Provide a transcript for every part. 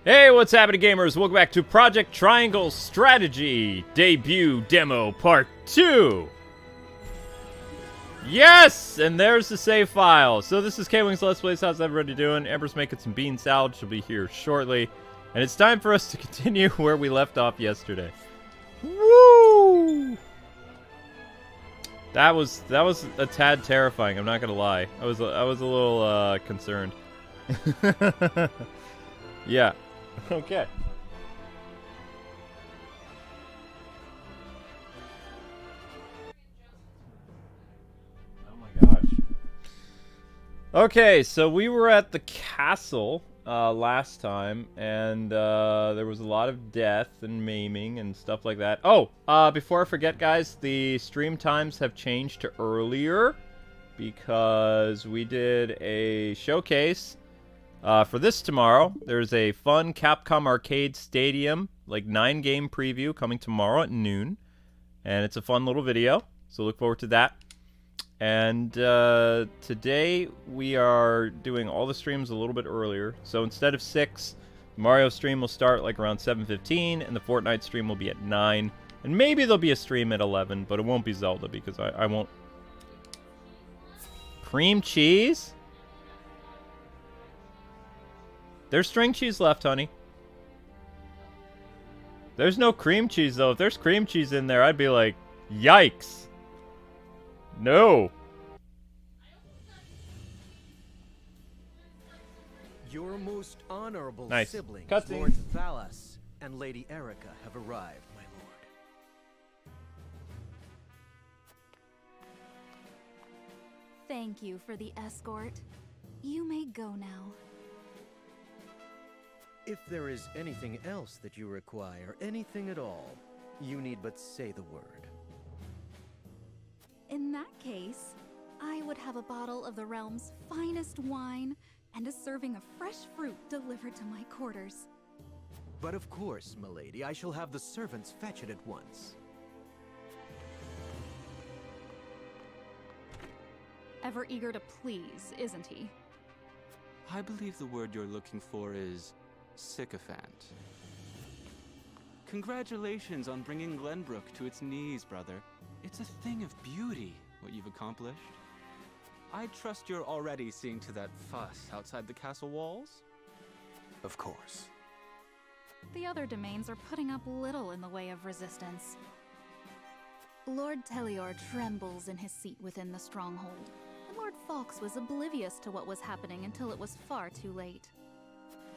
Hey, what's happening, gamers? Welcome back to Project Triangle Strategy Debut Demo Part 2. Yes! And there's the save file. So this is K-Wing's Let's Plays. How's everybody doing? Amber's making some bean salad. She'll be here shortly. And it's time for us to continue where we left off yesterday. Woo! That was a tad terrifying, I'm not gonna lie. I was a little concerned. Yeah. Okay. Oh my gosh. Okay, so we were at the castle last time, and there was a lot of death and maiming and stuff like that. Oh, before I forget, guys, the stream times have changed to earlier because we did a showcase. For this tomorrow, there's a fun Capcom Arcade Stadium, like 9-game preview coming tomorrow at noon. And it's a fun little video, so look forward to that. And today we are doing all the streams a little bit earlier. So instead of 6, the Mario stream will start like around 7:15, and the Fortnite stream will be at 9. And maybe there'll be a stream at 11, but it won't be Zelda because I won't... Cream cheese? There's string cheese left, honey. There's no cream cheese, though. If there's cream cheese in there, I'd be like, yikes. No. Your most honorable siblings, Cutscene. Lord Thalas and Lady Erica, have arrived, my lord. Thank you for the escort. You may go now. If there is anything else that you require, anything at all, you need but say the word. In that case, I would have a bottle of the realm's finest wine and a serving of fresh fruit delivered to my quarters. But of course, milady, I shall have the servants fetch it at once. Ever eager to please, isn't he? I believe the word you're looking for is sycophant. Congratulations on bringing Glenbrook to its knees, brother. It's a thing of beauty, what you've accomplished. I trust you're already seeing to that fuss outside the castle walls? Of course. The other domains are putting up little in the way of resistance. Lord Telior trembles in his seat within the stronghold, and Lord Fawkes was oblivious to what was happening until it was far too late.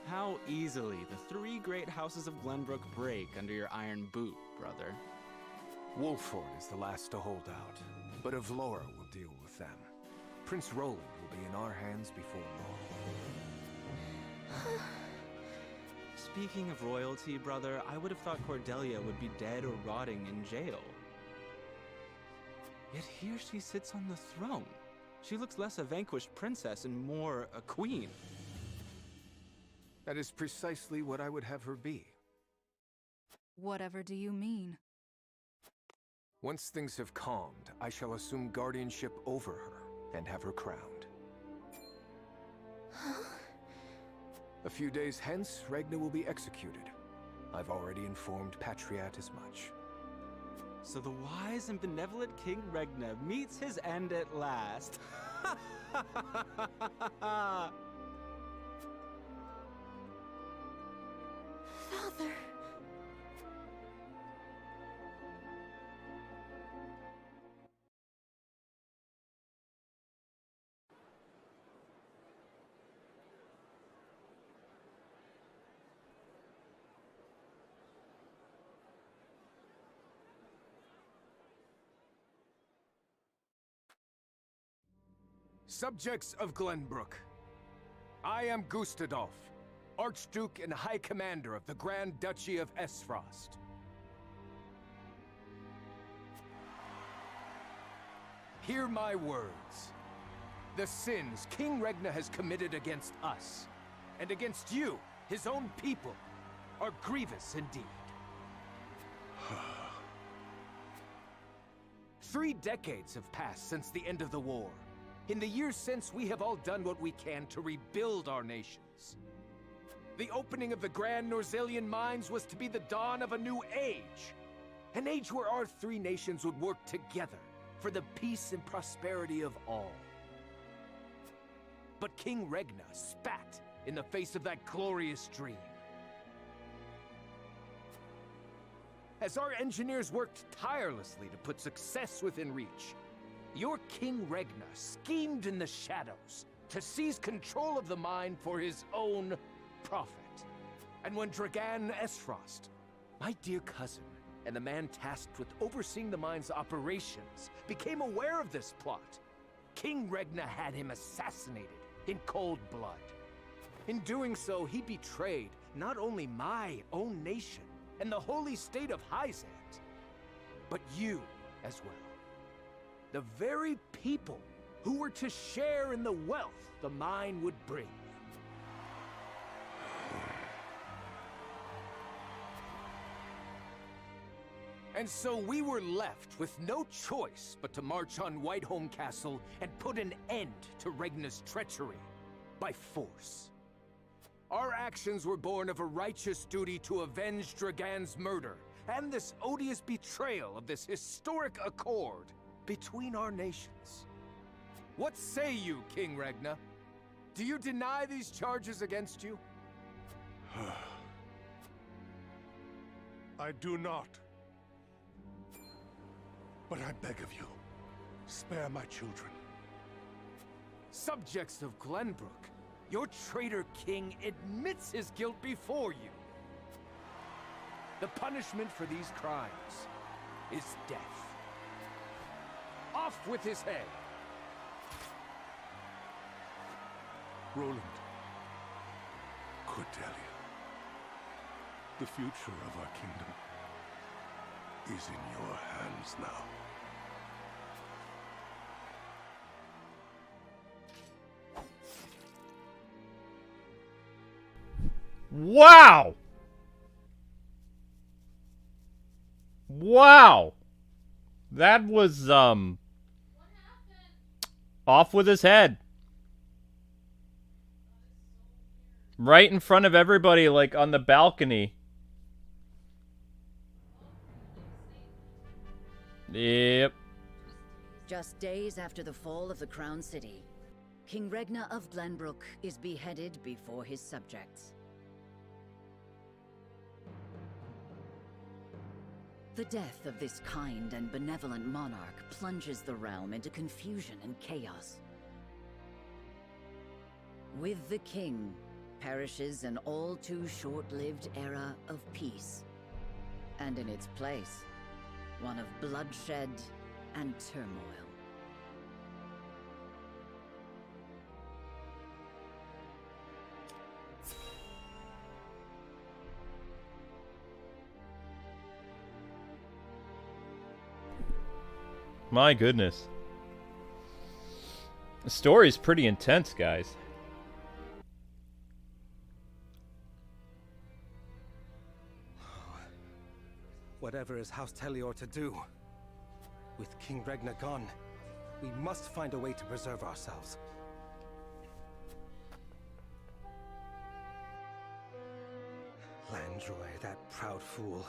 How easily the 3 great houses of Glenbrook break under your iron boot, brother. Wolffort is the last to hold out, but Avlora will deal with them. Prince Roland will be in our hands before long. Speaking of royalty, brother, I would have thought Cordelia would be dead or rotting in jail. Yet here she sits on the throne. She looks less a vanquished princess and more a queen. That is precisely what I would have her be. Whatever do you mean? Once things have calmed, I shall assume guardianship over her and have her crowned. A few days hence, Regna will be executed. I've already informed Patriat as much. So the wise and benevolent King Regna meets his end at last. Father! Subjects of Glenbrook, I am Gustadolf, Archduke and High Commander of the Grand Duchy of Esfrost. Hear my words. The sins King Regna has committed against us, and against you, his own people, are grievous indeed. 3 decades have passed since the end of the war. In the years since, we have all done what we can to rebuild our nations. The opening of the grand Norzelian mines was to be the dawn of a new age. An age where our three nations would work together for the peace and prosperity of all. But King Regna spat in the face of that glorious dream. As our engineers worked tirelessly to put success within reach, your King Regna schemed in the shadows to seize control of the mine for his own profit. And when Dragan Esfrost, my dear cousin, and the man tasked with overseeing the mine's operations, became aware of this plot, King Regna had him assassinated in cold blood. In doing so, he betrayed not only my own nation and the holy state of Hyzant, but you as well. The very people who were to share in the wealth the mine would bring. And so we were left with no choice but to march on Whiteholm Castle and put an end to Regna's treachery by force. Our actions were born of a righteous duty to avenge Dragan's murder and this odious betrayal of this historic accord between our nations. What say you, King Regna? Do you deny these charges against you? I do not. But I beg of you, spare my children. Subjects of Glenbrook, your traitor king admits his guilt before you. The punishment for these crimes is death. Off with his head! Roland, Cordelia, the future of our kingdom is in your hands now. Wow! Wow! That was, off with his head. Right in front of everybody, like, on the balcony. Yep. Just days after the fall of the Crown City, King Regna of Glenbrook is beheaded before his subjects. The death of this kind and benevolent monarch plunges the realm into confusion and chaos. With the king perishes an all too short-lived era of peace, and in its place, one of bloodshed and turmoil. My goodness. The story's pretty intense, guys. Whatever is House Telior to do? With King Regna gone, we must find a way to preserve ourselves. Landroy, that proud fool,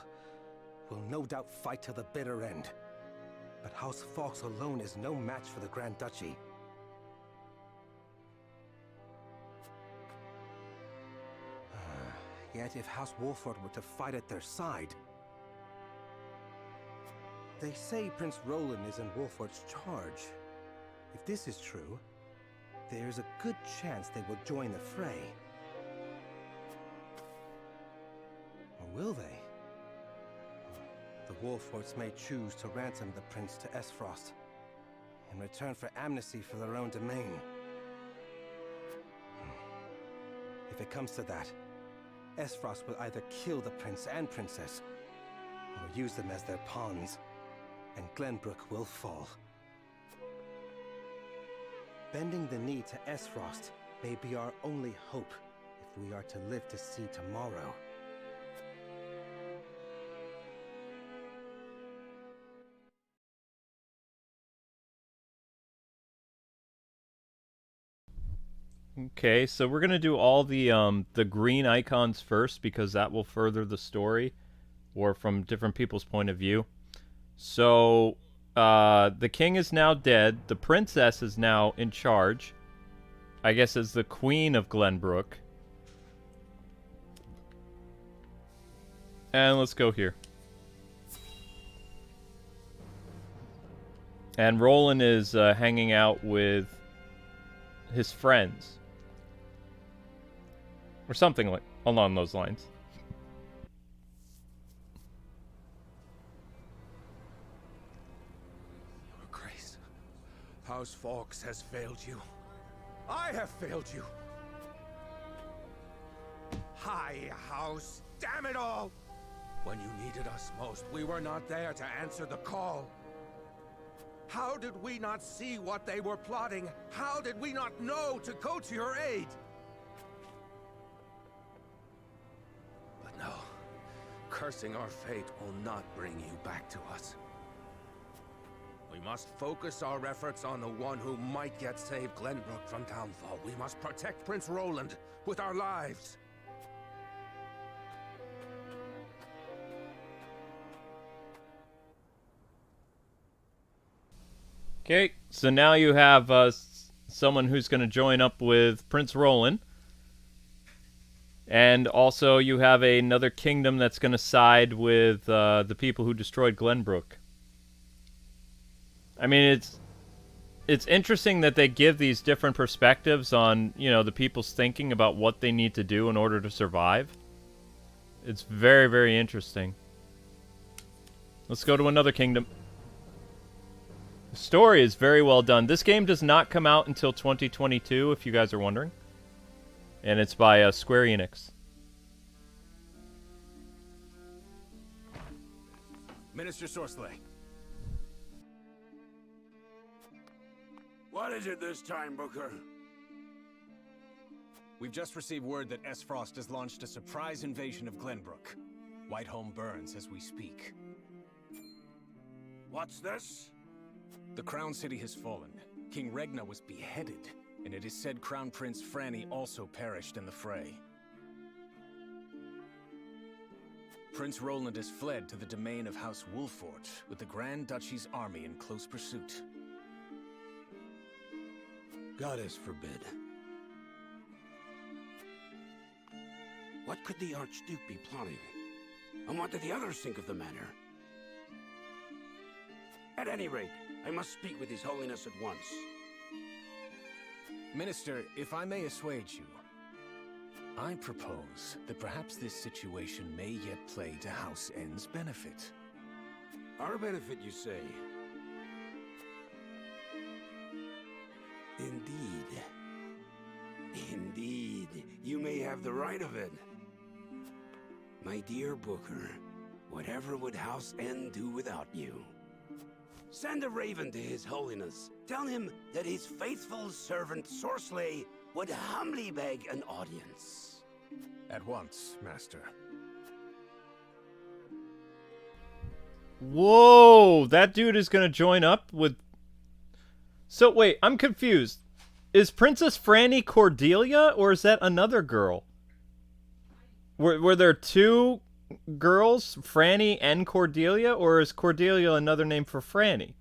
will no doubt fight till the bitter end. But House Fawkes alone is no match for the Grand Duchy. Yet if House Wolffort were to fight at their side... They say Prince Roland is in Wolfort's charge. If this is true, there's a good chance they will join the fray. Or will they? The Wolforts may choose to ransom the prince to Esfrost in return for amnesty for their own domain. If it comes to that, Esfrost will either kill the prince and princess, or use them as their pawns, and Glenbrook will fall. Bending the knee to Esfrost may be our only hope if we are to live to see tomorrow. Okay, so we're gonna do all the green icons first because that will further the story, or from different people's point of view. So, the king is now dead. The princess is now in charge. I guess as the queen of Glenbrook. And let's go here. And Roland is hanging out with his friends. Or something like along those lines. Your Grace, House Wolffort has failed you. I have failed you. High House, damn it all! When you needed us most, we were not there to answer the call. How did we not see what they were plotting? How did we not know to go to your aid? But no, cursing our fate will not bring you back to us. We must focus our efforts on the one who might yet save Glenbrook from downfall. We must protect Prince Roland with our lives. Okay, so now you have someone who's going to join up with Prince Roland. And also you have another kingdom that's going to side with the people who destroyed Glenbrook. I mean, it's interesting that they give these different perspectives on, you know, the people's thinking about what they need to do in order to survive. It's very, very interesting. Let's go to another kingdom. The story is very well done. This game does not come out until 2022, if you guys are wondering. And it's by Square Enix. Minister Sorcelet. What is it this time, Booker? We've just received word that Frost has launched a surprise invasion of Glenbrook. Whiteholm burns as we speak. What's this? The Crown City has fallen. King Regna was beheaded, and it is said Crown Prince Franny also perished in the fray. Prince Roland has fled to the domain of House Wolffort, with the Grand Duchy's army in close pursuit. Goddess forbid. What could the Archduke be plotting? And what did the others think of the matter? At any rate, I must speak with His Holiness at once. Minister, if I may assuage you, I propose that perhaps this situation may yet play to House N's benefit. Our benefit, you say? Indeed. Indeed, you may have the right of it. My dear Booker, whatever would House N do without you? Send a raven to His Holiness. Tell him that his faithful servant Sorcelet would humbly beg an audience. At once, Master. Whoa! That dude is gonna join up with... So, wait, I'm confused. Is Princess Franny Cordelia, or is that another girl? Were there two girls, Franny and Cordelia, or is Cordelia another name for Franny?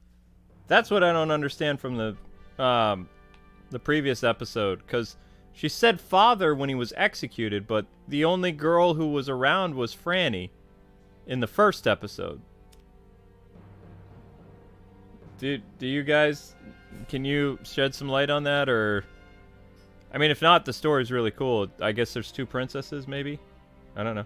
That's what I don't understand from the previous episode, because she said father when he was executed, but the only girl who was around was Franny in the first episode. Do you guys, can you shed some light on that, or... I mean, if not, the story's really cool. I guess there's two princesses, maybe? I don't know.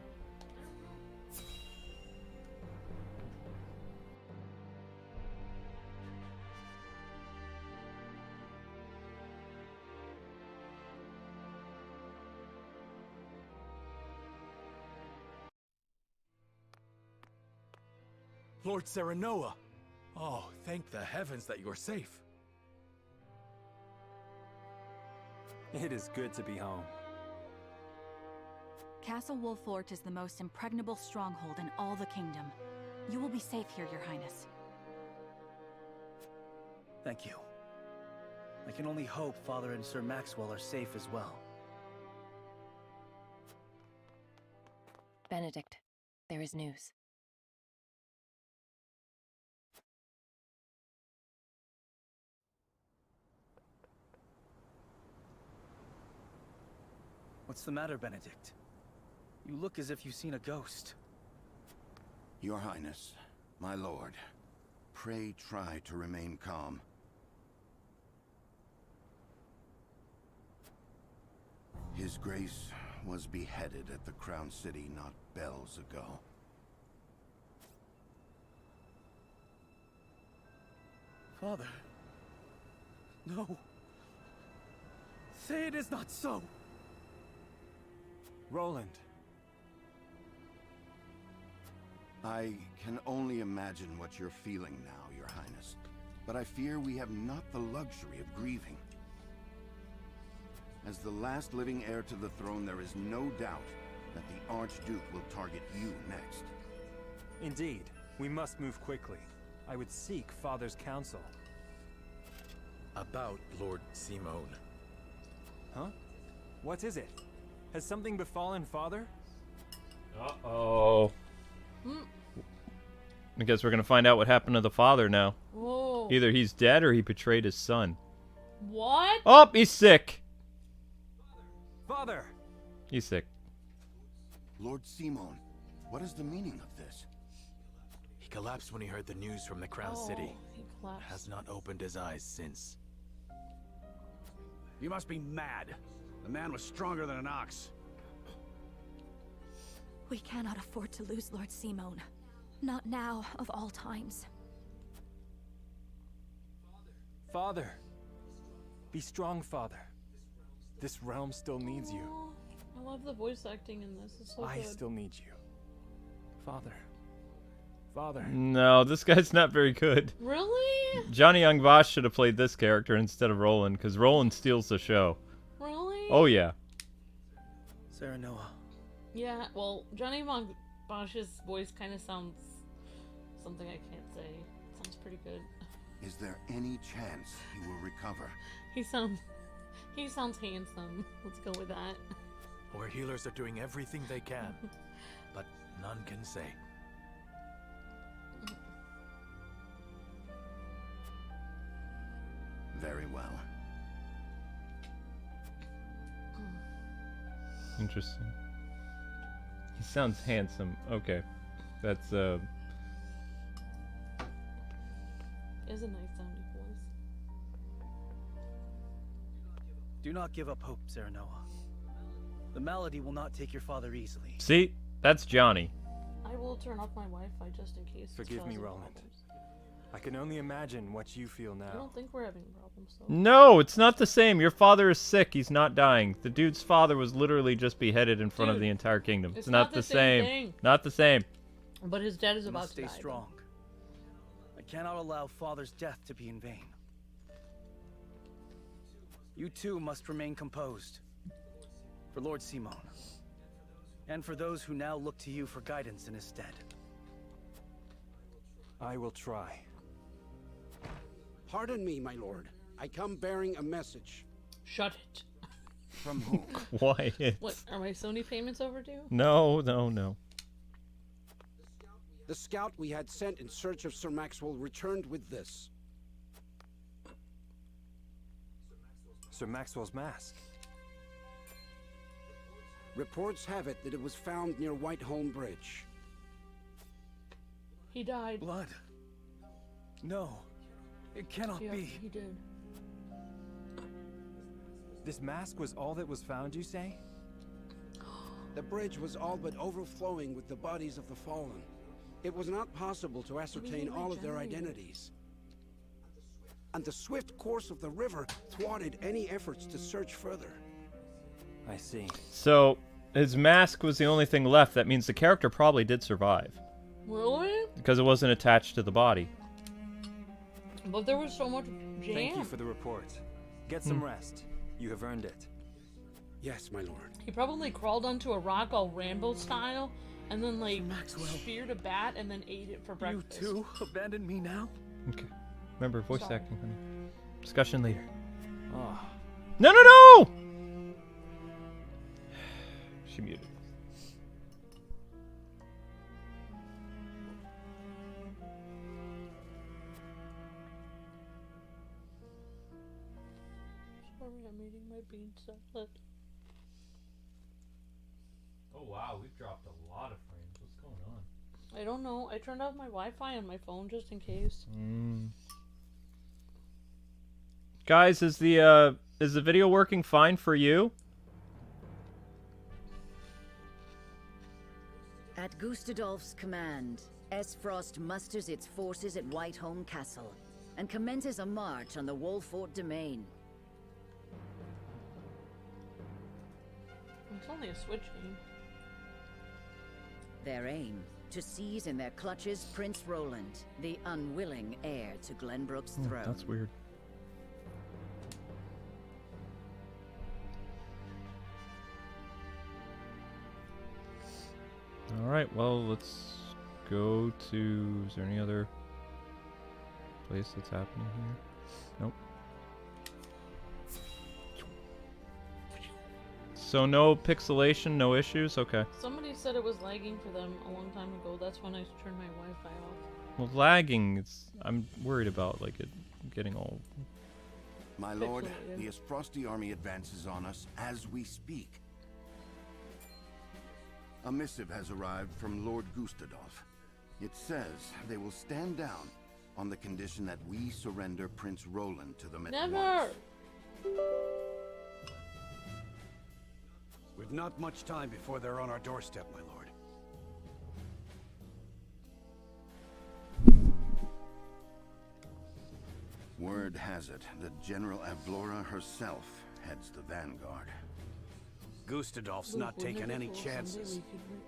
Lord Serenoa! Oh, thank the heavens that you're safe. It is good to be home. Castle Wolffort is the most impregnable stronghold in all the kingdom. You will be safe here, Your Highness. Thank you. I can only hope Father and Sir Maxwell are safe as well. Benedict, there is news. What's the matter, Benedict? You look as if you've seen a ghost. Your Highness, my lord, pray try to remain calm. His Grace was beheaded at the Crown City not bells ago. Father. No. Say it is not so. Roland. I can only imagine what you're feeling now, Your Highness. But I fear we have not the luxury of grieving. As the last living heir to the throne, there is no doubt that the Archduke will target you next. Indeed, we must move quickly. I would seek Father's counsel. About Lord Simone. Huh? What is it? Has something befallen Father? Uh-oh. I guess we're gonna find out what happened to the father now. Whoa. Either he's dead or he betrayed his son. What? Oh, he's sick. Father! He's sick. Lord Simone, what is the meaning of this? He collapsed when he heard the news from the Crown City. He collapsed. Has not opened his eyes since. You must be mad. The man was stronger than an ox. We cannot afford to lose Lord Simone. Not now, of all times. Father! Be strong, Father. This realm still needs you. I love the voice acting in this. It's so I good. still need you. Father. Father. No, this guy's not very good. Really? Johnny Young Bosch should have played this character instead of Roland, because Roland steals the show. Really? Oh, yeah. Serenoa. Yeah, well, Johnny Bosch's voice kind of sounds something I can't say. It sounds pretty good. Is there any chance he will recover? He sounds handsome. Let's go with that. Our healers are doing everything they can, but none can say. Very well. Interesting. He sounds handsome. Okay. That's, He has a nice sounding voice. Do not give up hope, Serenoa. The malady will not take your father easily. See? That's Johnny. I will turn off my Wi-Fi just in case. Forgive me, Roland. I can only imagine what you feel now. I don't think we're having problems, though. No, it's not the same. Your father is sick. He's not dying. The dude's father was literally just beheaded in front of the entire kingdom. It's not the same. thing. Not the same. But his dad is You about must to stay die. strong. I cannot allow Father's death to be in vain. You too must remain composed. For Lord Simone. And for those who now look to you for guidance in his stead. I will try. Pardon me, my lord. I come bearing a message. Shut it. From whom? Quiet. What, are my Sony payments overdue? No, no, no. The scout we had sent in search of Sir Maxwell returned with this. Sir Maxwell's mask. Reports have it that it was found near Whiteholm Bridge. He died. Blood. No. It cannot Yeah, be. he did. This mask was all that was found, you say? The bridge was all but overflowing with the bodies of the fallen. It was not possible to ascertain all of their identities. And the swift course of the river thwarted any efforts to search further. I see. So, his mask was the only thing left. That means the character probably did survive. Really? Because it wasn't attached to the body. But there was so much jam. Thank you for the report. Get some rest. You have earned it. Yes, my lord. He probably crawled onto a rock all Rambo style, and then like speared a bat and then ate it for breakfast. You too abandon me now? Okay. Remember, voice Sorry. acting, honey. Discussion later. Oh. No, no, no! She muted. Sorry, I'm eating my bean salad. Oh wow, we've dropped a lot of frames. What's going on? I don't know. I turned off my Wi-Fi on my phone just in case. Guys, is the video working fine for you? At Gustadolf's command, Frost musters its forces at Whiteholm Castle and commences a march on the Wolffort domain. It's only a Switch game. Their aim, to seize in their clutches Prince Roland, the unwilling heir to Glenbrook's throne. That's weird. Alright, well, let's go to... Is there any other place that's happening here? Nope. So no pixelation, no issues? Okay. Somebody said it was lagging for them a long time ago. That's when I turned my Wi-Fi off. Well, lagging, I'm worried about, like, it getting all... My lord, the Frosty army advances on us as we speak. A missive has arrived from Lord Gustadolf. It says they will stand down on the condition that we surrender Prince Roland to them at once. We've not much time before they're on our doorstep, my lord. Word has it that General Avlora herself heads the vanguard. Gustadolf's not taking any chances.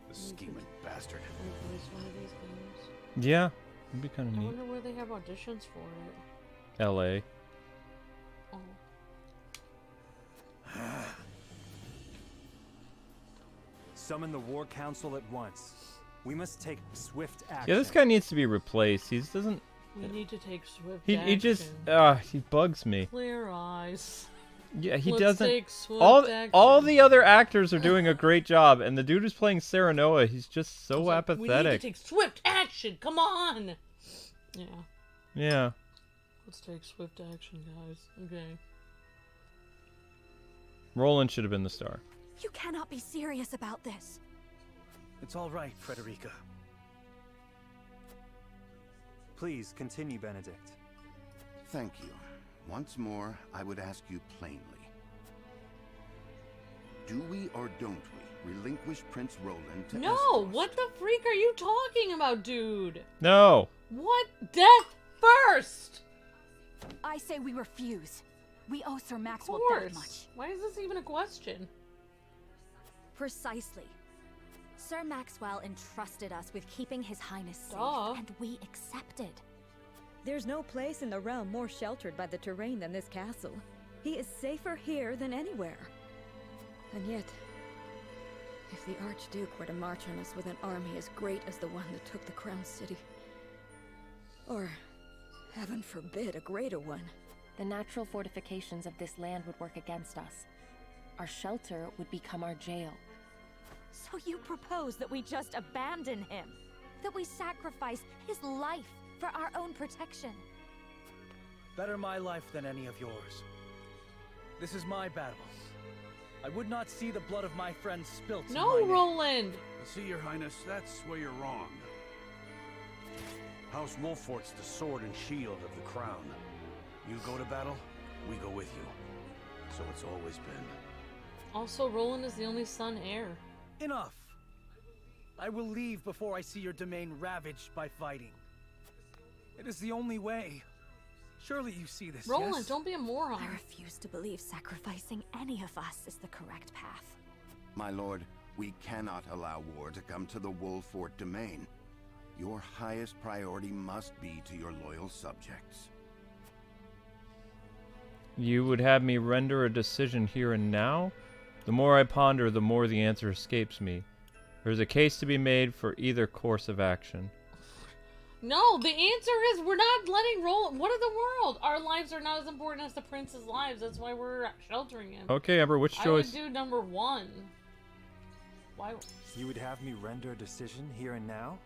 The scheming bastard. Yeah, it'd be kind of I neat. wonder where they have auditions for it. LA. Oh. Summon the War Council at once. We must take swift action. Yeah, this guy needs to be replaced. He doesn't... We need to take swift He action. just... he bugs me. Clear eyes. Yeah, he Let's doesn't... take swift action. All the other actors are doing a great job, and the dude who's playing Serenoa, he's just so We apathetic. need to take swift action. Come on. Yeah. Yeah. Let's take swift action, guys. Okay. Roland should have been the star. You cannot be serious about this. It's all right, Frederica. Please continue, Benedict. Thank you. Once more, I would ask you plainly. Do we or don't we relinquish Prince Roland to No, what the freak are you talking about, dude? No. What? Death first! I say we refuse. We owe Sir Of Maxwell course. that much. Why is this even a question? Precisely. Sir Maxwell entrusted us with keeping His Highness safe, Duh. and we accepted. There's no place in the realm more sheltered by the terrain than this castle. He is safer here than anywhere. And yet, if the Archduke were to march on us with an army as great as the one that took the Crown City, or, heaven forbid, a greater one, the natural fortifications of this land would work against us. Our shelter would become our jail. So you propose that we just abandon him? That we sacrifice his life for our own protection? Better my life than any of yours. This is my battle. I would not see the blood of my friends spilt. in my No, name. Roland! See, Your Highness, that's where you're wrong. House Wolffort's the sword and shield of the crown. You go to battle, we go with you. So it's always been. Also, Roland is the only son heir. Enough! I will leave before I see your domain ravaged by fighting. It is the only way. Surely you see this, Roland, yes? don't be a moron. I refuse to believe sacrificing any of us is the correct path. My lord, we cannot allow war to come to the Wolffort domain. Your highest priority must be to your loyal subjects. You would have me render a decision here and now? The more I ponder, the more the answer escapes me. There's a case to be made for either course of action. No, the answer is we're not letting Roland. What of the world? Our lives are not as important as the prince's lives. That's why we're sheltering him. Okay, Ember, which choice? I would do number 1. Why? You would have me render a decision here and now?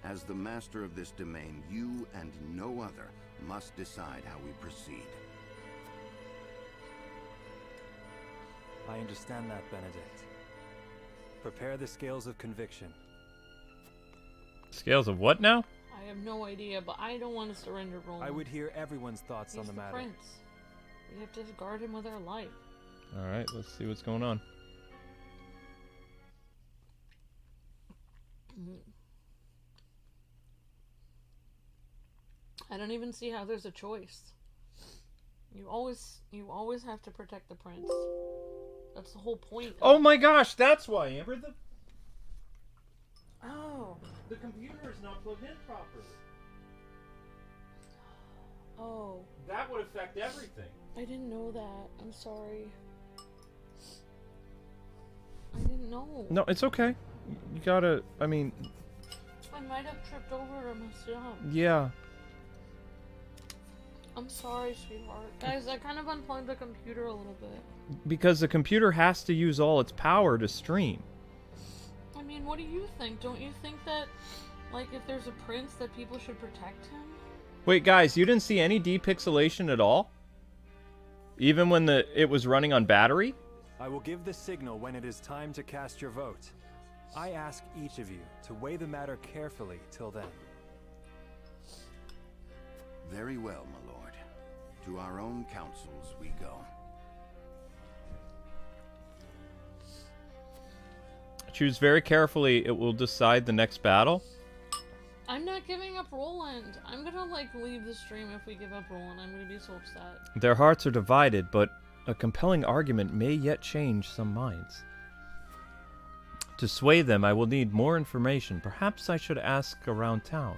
As the master of this domain, you and no other must decide how we proceed. I understand that, Benedict. Prepare the scales of conviction. Scales of what now? I have no idea, but I don't want to surrender Roland. I would hear everyone's thoughts on the matter. He's the prince. We have to guard him with our life. Alright, let's see what's going on. I don't even see how there's a choice. You always have to protect the prince. That's the whole point. Oh my gosh, that's why, Amber. Oh. The computer is not plugged in properly. Oh. That would affect everything. I didn't know that. I'm sorry. I didn't know. No, it's okay. You gotta, I mean... I might have tripped over or messed up. Yeah. I'm sorry, sweetheart. Guys, I kind of unplugged the computer a little bit. Because the computer has to use all its power to stream. I mean, what do you think? Don't you think that, like, if there's a prince, that people should protect him? Wait, guys, you didn't see any depixelation at all? Even when it was running on battery? I will give the signal when it is time to cast your vote. I ask each of you to weigh the matter carefully till then. Very well, my lord. To our own councils we go. Choose very carefully, it will decide the next battle. I'm not giving up Roland. I'm gonna, like, leave the stream if we give up Roland. I'm gonna be so upset. Their hearts are divided, but a compelling argument may yet change some minds. To sway them, I will need more information. Perhaps I should ask around town.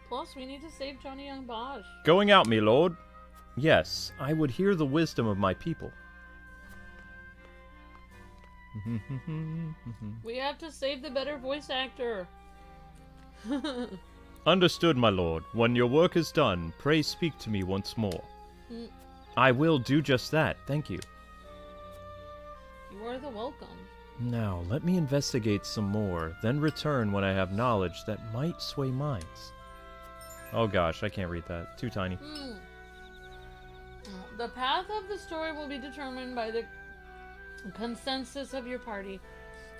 Plus, we need to save Johnny Young Bosch. Going out, me lord. Yes, I would hear the wisdom of my people. We have to save the better voice actor. Understood, my lord. When your work is done, pray speak to me once more. I will do just that, thank you. You are the welcome. Now, let me investigate some more, then return when I have knowledge that might sway minds. Oh gosh, I can't read that. Too tiny. The path of the story will be determined by the consensus of your party.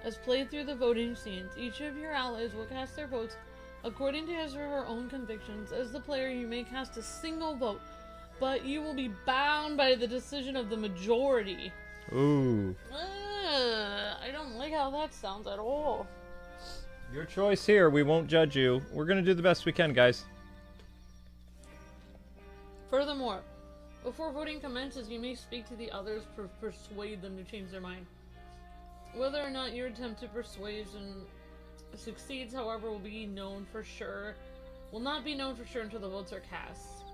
As played through the voting scenes, each of your allies will cast their votes according to his or her own convictions. As the player, you may cast a single vote, but you will be bound by the decision of the majority. Ooh. I don't like how that sounds at all. Your choice here. We won't judge you. We're gonna do the best we can, guys. Furthermore, before voting commences, you may speak to the others to persuade them to change their mind. Whether or not your attempt at persuasion succeeds, however, will be known for sure. Will not be known for sure until the votes are cast.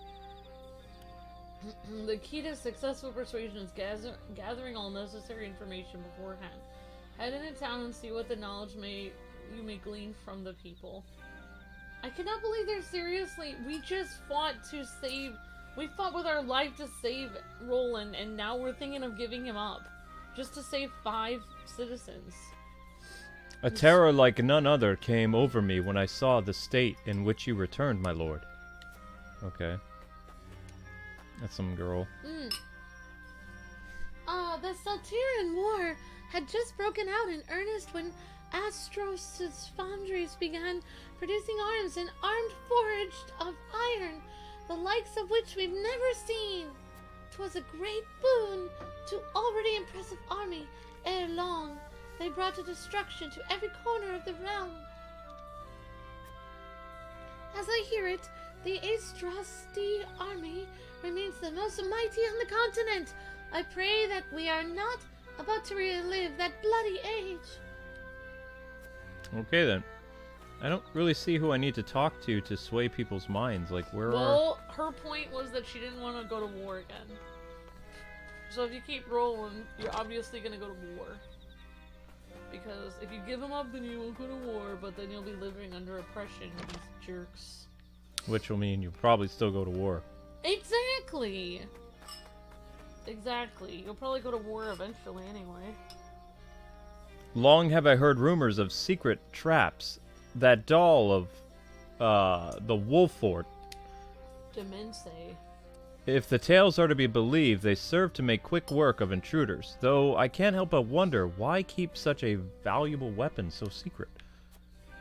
The key to successful persuasion is gathering all necessary information beforehand. Head into town and see what the knowledge you may glean from the people. I cannot believe they're seriously. We just fought to save. We fought with our life to save Roland, and now we're thinking of giving him up just to save 5 citizens. A terror like none other came over me when I saw the state in which you returned, my lord. Okay. That's some girl. The Saltirian War had just broken out in earnest when Astros's foundries began producing arms and armed forged of iron, the likes of which we've never seen. 'Twas a great boon to already impressive army. Ere long, they brought a destruction to every corner of the realm. As I hear it, the Astrosty army remains the most mighty on the continent. I pray that we are not about to relive that bloody age. Okay then. I don't really see who I need to talk to sway people's minds. Like, where Well, her point was that she didn't want to go to war again. So if you keep rolling, you're obviously going to go to war. because if you give them up, then you won't go to war, but then you'll be living under oppression, these jerks. Which will mean you probably still go to war. Exactly! Exactly. You'll probably go to war eventually anyway. Long have I heard rumors of secret traps. That doll of, the Wolffort. Demense. If the tales are to be believed, they serve to make quick work of intruders, though I can't help but wonder why keep such a valuable weapon so secret.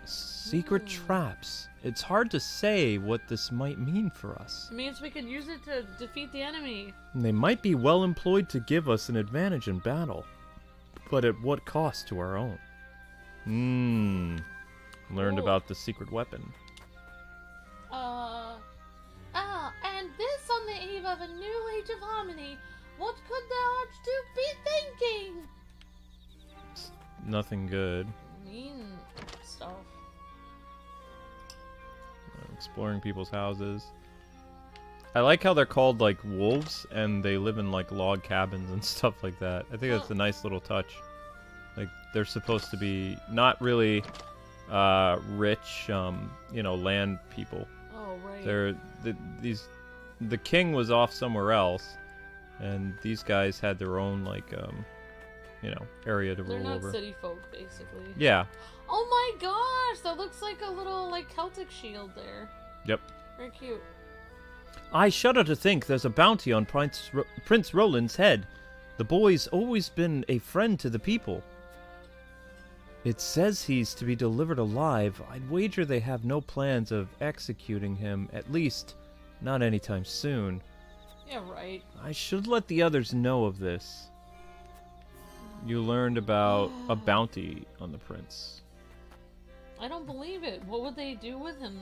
Secret traps. It's hard to say what this might mean for us. It means we can use it to defeat the enemy. They might be well employed to give us an advantage in battle, but at what cost to our own? Learned about the secret weapon. And this on the eve of a new age of harmony. What could the Archduke be thinking? Nothing good. Mean stuff. Exploring people's houses. I like how they're called like wolves and they live in like log cabins and stuff like that. I think that's a nice little touch. Like they're supposed to be not really rich, you know, land people. Oh, right. The king was off somewhere else, and these guys had their own like you know, area to rule over. They're not city folk, basically. Yeah. Oh my gosh, that looks like a little like Celtic shield there. Yep. Very cute. I shudder to think there's a bounty on Prince Roland's head. The boy's always been a friend to the people. It says he's to be delivered alive. I'd wager they have no plans of executing him, at least not anytime soon. Yeah, right. I should let the others know of this. You learned about a bounty on the prince. I don't believe it. What would they do with him?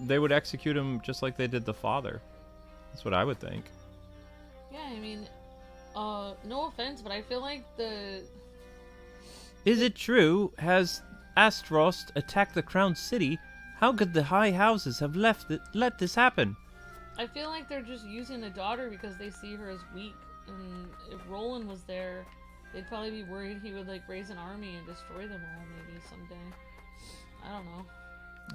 They would execute him just like they did the father. That's what I would think. Yeah, I mean, no offense, but I feel like the... Is it true? Has Astrost attacked the crown city? How could the high houses have let this happen? I feel like they're just using the daughter because they see her as weak. And if Roland was there, they'd probably be worried he would like raise an army and destroy them all maybe someday. I don't know.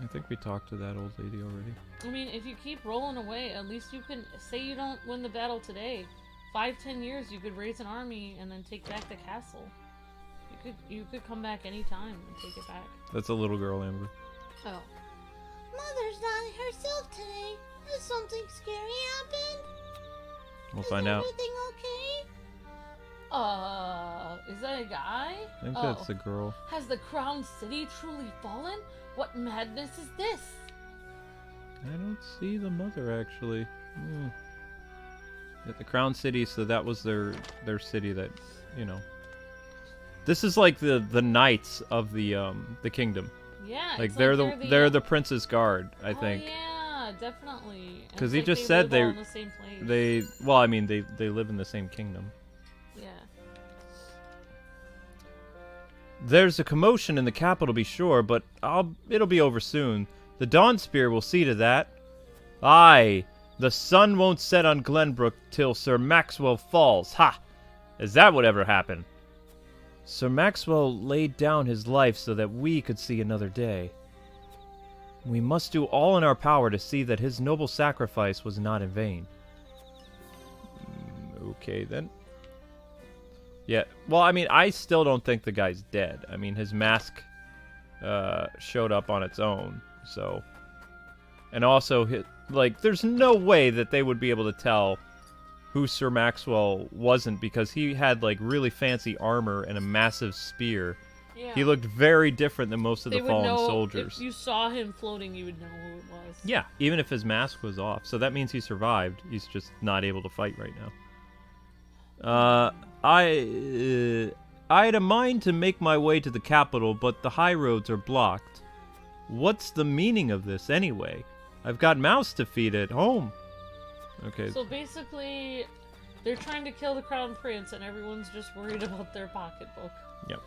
I think we talked to that old lady already. I mean, if you keep rolling away, at least you can say you don't win the battle today. 5-10 years, you could raise an army and then take back the castle. You could come back anytime and take it back. That's a little girl, Amber. Oh. Mother's not herself today. Has something scary happened? We'll find out. Everything okay? Is that a guy? I think that's a girl. Has the crown city truly fallen? What madness is this? I don't see the mother actually. At the crown city, so that was their city that, you know. This is like the knights of the kingdom. Yeah, like it's they're the prince's guard, I think. Yeah, definitely. Because he just said they live all in the same place. they live in the same kingdom. Yeah. There's a commotion in the capital, be sure, but it'll be over soon. The Dawn Spear will see to that. Aye, the sun won't set on Glenbrook till Sir Maxwell falls. Ha! Is that what ever happened? Sir Maxwell laid down his life so that we could see another day. We must do all in our power to see that his noble sacrifice was not in vain. Okay, then. Yeah, well, I mean, I still don't think the guy's dead. I mean, his mask showed up on its own, so... And also, there's no way that they would be able to tell who Sir Maxwell wasn't, because he had, like, really fancy armor and a massive spear. Yeah. He looked very different than most of the fallen soldiers. If you saw him floating, you would know who it was. Yeah, even if his mask was off. So that means he survived. He's just not able to fight right now. I had a mind to make my way to the capital, but the high roads are blocked. What's the meaning of this, anyway? I've got mouse to feed at home. Okay. So basically, they're trying to kill the crown prince, and everyone's just worried about their pocketbook. Yep.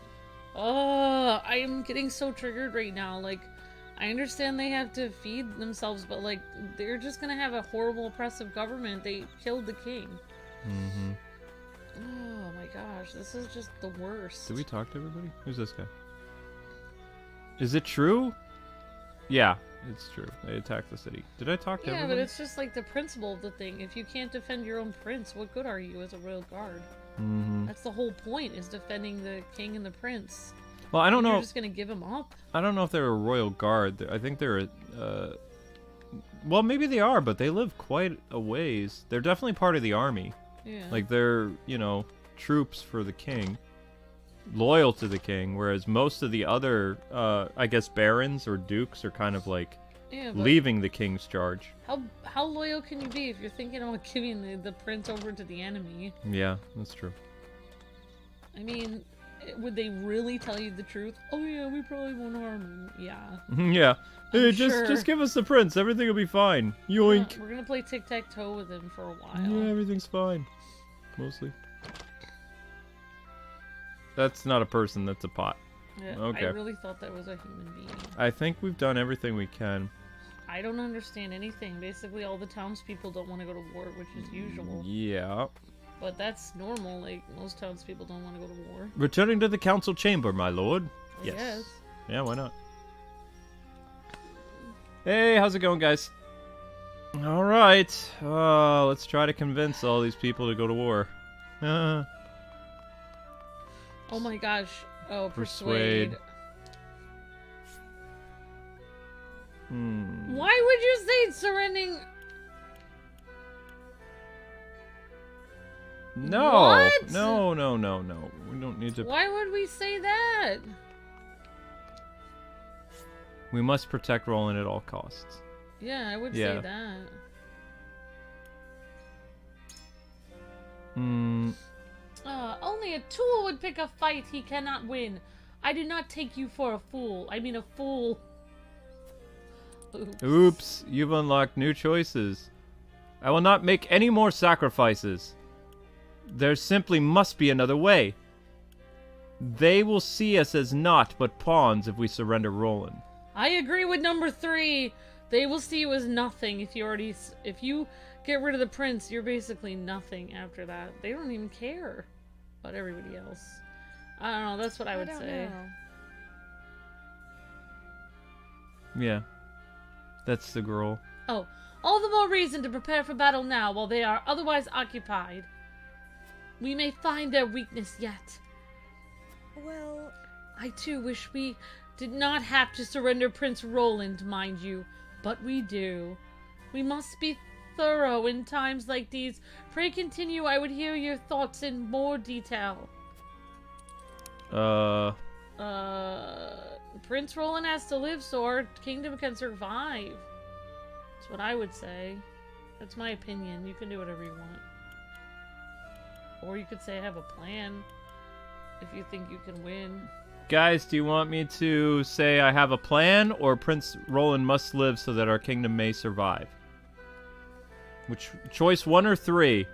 Oh, I am getting so triggered right now. Like, I understand they have to feed themselves, but, like, they're just gonna have a horrible, oppressive government. They killed the king. Mm-hmm. Oh my gosh. gosh, this is just the worst. Did we talk to everybody? Who's this guy? Is it true? Yeah, it's true. They attacked the city. Did I talk to Yeah, everybody? but it's just like the principle of the thing. If you can't defend your own prince, what good are you as a royal guard? Mm-hmm. That's the whole point, is defending the king and the prince. Well, I don't know. You're just gonna give him up? I don't know if they're a royal guard. I think they're well, maybe they are, but they live quite a ways. They're definitely part of the army. Yeah. Like, they're, you know, troops for the king. Loyal to the king, whereas most of the other, I guess, barons or dukes are kind of like Yeah, but leaving the king's charge. how loyal can you be if you're thinking about giving the prince over to the enemy? Yeah, that's true. I mean, would they really tell you the truth? Oh yeah, we probably won't harm him. Yeah. Yeah. Hey, I'm just sure. just give us the prince. Everything will be fine. Yoink. We're gonna play tic-tac-toe with him for a while. Yeah, everything's fine. Mostly. That's not a person, that's a pot. Yeah, Okay. I really thought that was a human being. I think we've done everything we can. I don't understand anything. Basically, all the townspeople don't want to go to war, which is usual. Yeah. But that's normal. Like, most townspeople don't want to go to war. Returning to the council chamber, my lord. I guess. Yeah, why not? Hey, how's it going, guys? Alright. Let's try to convince all these people to go to war. Oh my gosh. Oh, Persuade. persuade. Hmm. Why would you say surrendering? No. What? No. We don't need to. Why would we say that? We must protect Roland at all costs. Yeah, I would Yeah. say that. Hmm. Only a tool would pick a fight he cannot win. I do not take you for a fool. I mean a fool. Oops, you've unlocked new choices. I will not make any more sacrifices. There simply must be another way. They will see us as naught but pawns if we surrender Roland. I agree with number 3. They will see you as nothing if you get rid of the prince. You're basically nothing after that. They don't even care about everybody else. I don't know. That's what I would say. Yeah. That's the girl. Oh, all the more reason to prepare for battle now while they are otherwise occupied. We may find their weakness yet. Well, I too wish we did not have to surrender Prince Roland, mind you, but we do. We must be thorough in times like these. Pray continue, I would hear your thoughts in more detail. Prince Roland has to live so our kingdom can survive. That's what I would say. That's my opinion. You can do whatever you want. Or you could say I have a plan if you think you can win. Guys, do you want me to say I have a plan, or Prince Roland must live so that our kingdom may survive? Which choice, 1 or 3?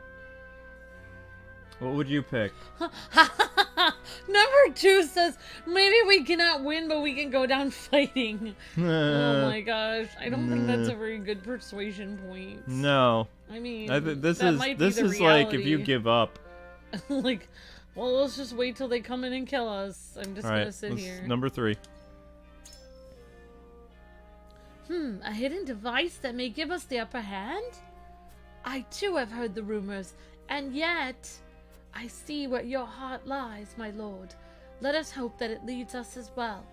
What would you pick? Number 2 says, maybe we cannot win, but we can go down fighting. Oh my gosh. I don't think that's a very good persuasion point. No. I mean, this that is might be the like if you reality. give up. Like, well, let's just wait till they come in and kill us. I'm just gonna sit here. Number 3. A hidden device that may give us the upper hand? I too have heard the rumors, and yet I see where your heart lies, my lord. Let us hope that it leads us as well.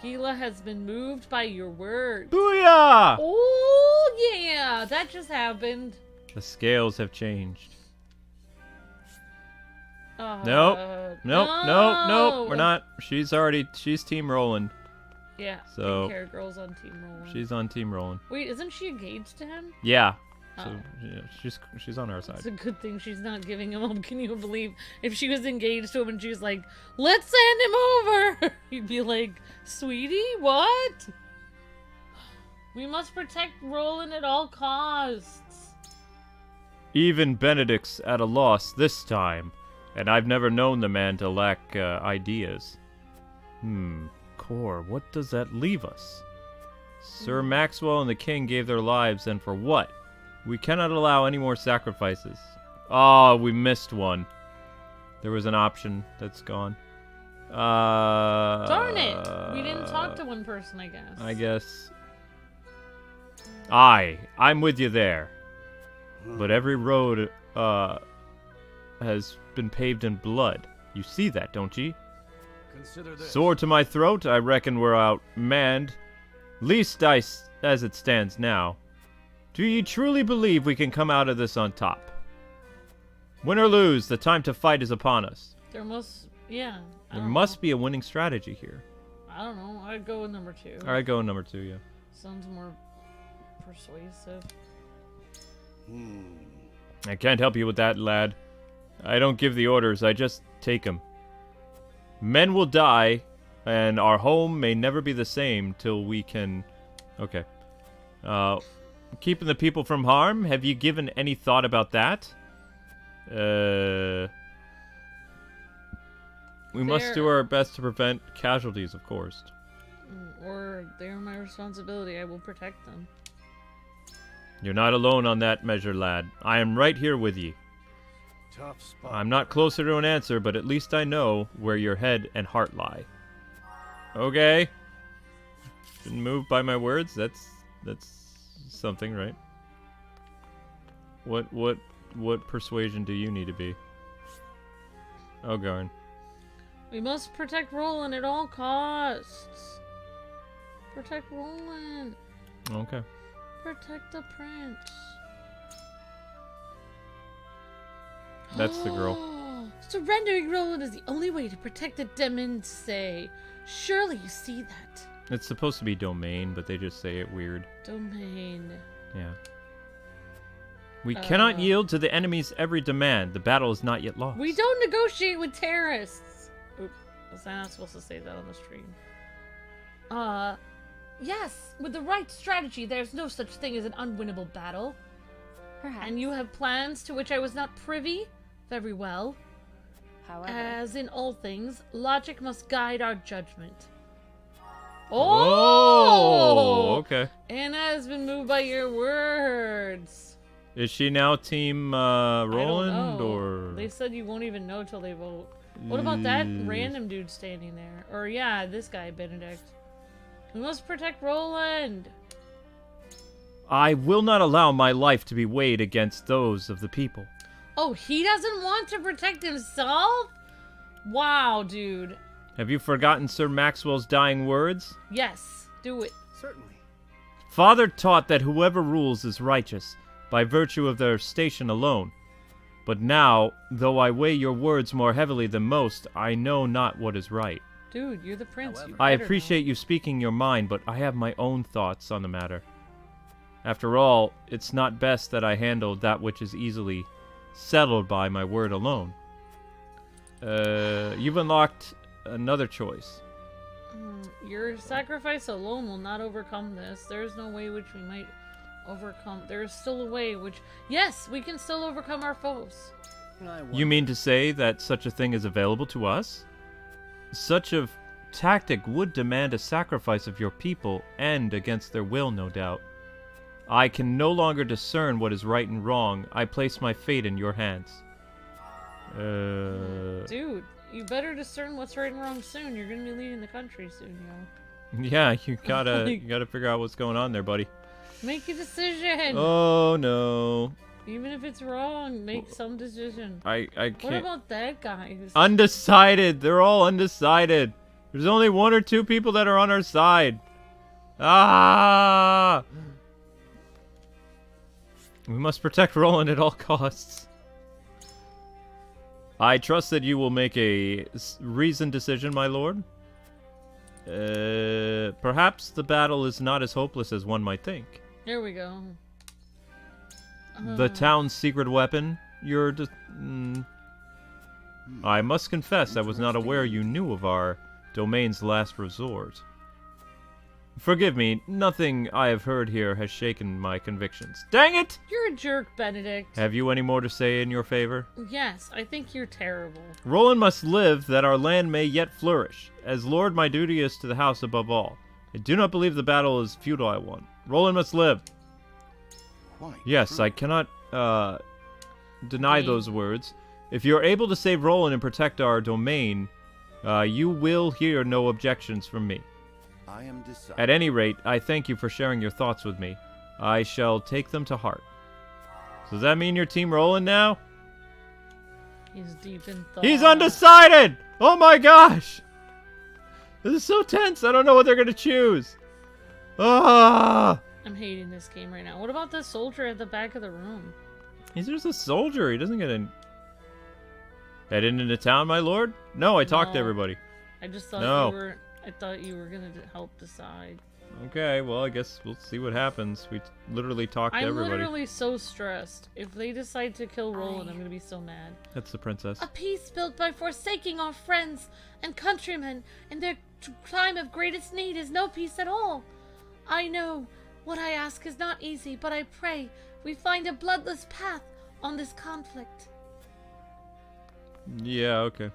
Gila has been moved by your words. Booyah! Oh yeah, that just happened. The scales have changed. Nope. No. We're not. She's Team Roland. Yeah. So Pink hair girl's on Team Roland. she's on Team Roland. Wait, isn't she engaged to him? Yeah. Oh. So yeah, she's on our side. It's a good thing she's not giving him up. Can you believe if she was engaged to him and she's like, let's send him over? He'd be like, sweetie, what? We must protect Roland at all costs. Even Benedict's at a loss this time, and I've never known the man to lack ideas. Core, what does that leave us? Sir Maxwell and the king gave their lives, and for what? We cannot allow any more sacrifices. Oh, we missed one. There was an option that's gone. Darn it! We didn't talk to one person, I guess. I guess. I'm with you there. But every road has been paved in blood. You see that, don't ye? Consider this. Sword to my throat, I reckon we're outmanned. Least as it stands now. Do ye truly believe we can come out of this on top? Win or lose, the time to fight is upon us. There must, yeah. There must be a winning strategy here. I don't know. I'd go with number 2. Alright, go with number 2, yeah. Sounds more persuasive. I can't help you with that, lad. I don't give the orders, I just take them. Men will die, and our home may never be the same till we can... Okay. Keeping the people from harm? Have you given any thought about that? We must do our best to prevent casualties, of course. Or they're my responsibility. I will protect them. You're not alone on that measure, lad. I am right here with ye. Tough spot. I'm not closer to an answer, but at least I know where your head and heart lie. Okay. Been moved by my words. That's something, right? What persuasion do you need to be? Oh, Garn. We must protect Roland at all costs. Protect Roland. Okay. Protect the prince. That's the girl. Surrendering Roland is the only way to protect the demons, say. Surely you see that. It's supposed to be domain, but they just say it weird. Domain. Yeah. We cannot yield to the enemy's every demand. The battle is not yet lost. We don't negotiate with terrorists. Oop, was I not supposed to say that on the stream? Yes, with the right strategy, there's no such thing as an unwinnable battle. Perhaps. And you have plans to which I was not privy? Very well. However, as in all things, logic must guide our judgment. Oh, okay. Anna has been moved by your words. Is she now team Roland or? They said you won't even know till they vote. What about that random dude standing there? Or yeah, this guy, Benedict. We must protect Roland. I will not allow my life to be weighed against those of the people. Oh, he doesn't want to protect himself? Wow, dude. Have you forgotten Sir Maxwell's dying words? Yes, do it. Certainly. Father taught that whoever rules is righteous, by virtue of their station alone. But now, though I weigh your words more heavily than most, I know not what is right. Dude, you're the prince. I appreciate you speaking your mind, but I have my own thoughts on the matter. After all, it's not best that I handle that which is easily settled by my word alone. You've unlocked another choice. Your sacrifice alone will not overcome this. There is no way which we might overcome. There is still a way which... Yes, we can still overcome our foes. You mean to say that such a thing is available to us? Such a tactic would demand a sacrifice of your people, and against their will, no doubt. I can no longer discern what is right and wrong. I place my fate in your hands. Dude, you better discern what's right and wrong soon. You're gonna be leading the country soon, yo. Yeah, you gotta figure out what's going on there, buddy. Make a decision. Oh no. Even if it's wrong, make some decision. I can't. What about that guy? Who's... Undecided. They're all undecided. There's only 1 or 2 people that are on our side. Ah! We must protect Roland at all costs. I trust that you will make a reasoned decision, my lord. Perhaps the battle is not as hopeless as one might think. Here we go. The town's secret weapon? I must confess I was not aware you knew of our domain's last resort. Forgive me, nothing I have heard here has shaken my convictions. Dang it! You're a jerk, Benedict. Have you any more to say in your favor? Yes, I think you're terrible. Roland must live that our land may yet flourish. As lord, my duty is to the house above all. I do not believe the battle is futile, I want. Roland must live. Yes, I cannot deny those words. If you are able to save Roland and protect our domain, you will hear no objections from me. I am decided. At any rate, I thank you for sharing your thoughts with me. I shall take them to heart. So does that mean you're Team Roland now? He's deep in thought. He's undecided! Oh my gosh! This is so tense. I don't know what they're going to choose. Ah! I'm hating this game right now. What about the soldier at the back of the room? He's just a soldier. He doesn't get in. Head into town, my lord? No, I talked to everybody. I just thought you were. I thought you were gonna help decide. Okay, well, I guess we'll see what happens. We literally talked to everybody. I'm literally so stressed. If they decide to kill Roland, I'm gonna be so mad. That's the princess. A peace built by forsaking our friends and countrymen in their time of greatest need is no peace at all. I know what I ask is not easy, but I pray we find a bloodless path on this conflict. Yeah, okay.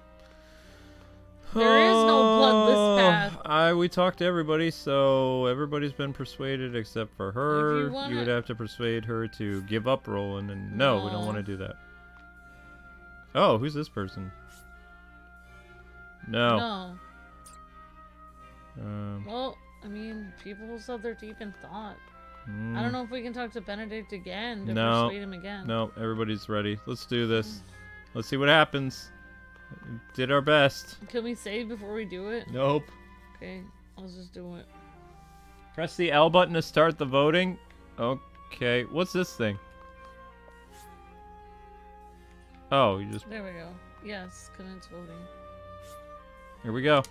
There is no bloodless path. We talked to everybody, so everybody's been persuaded except for her. You would have to persuade her to give up Roland, and no, we don't want to do that. Oh, who's this person? No. Well, I mean, people said they're deep in thought. I don't know if we can talk to Benedict again to persuade him again. No, everybody's ready. Let's do this. Let's see what happens. We did our best. Can we save before we do it? Nope. Okay, let's just do it. Press the L button to start the voting. Okay, what's this thing? Oh, you just... There we go. Yes, commence voting. Here we go.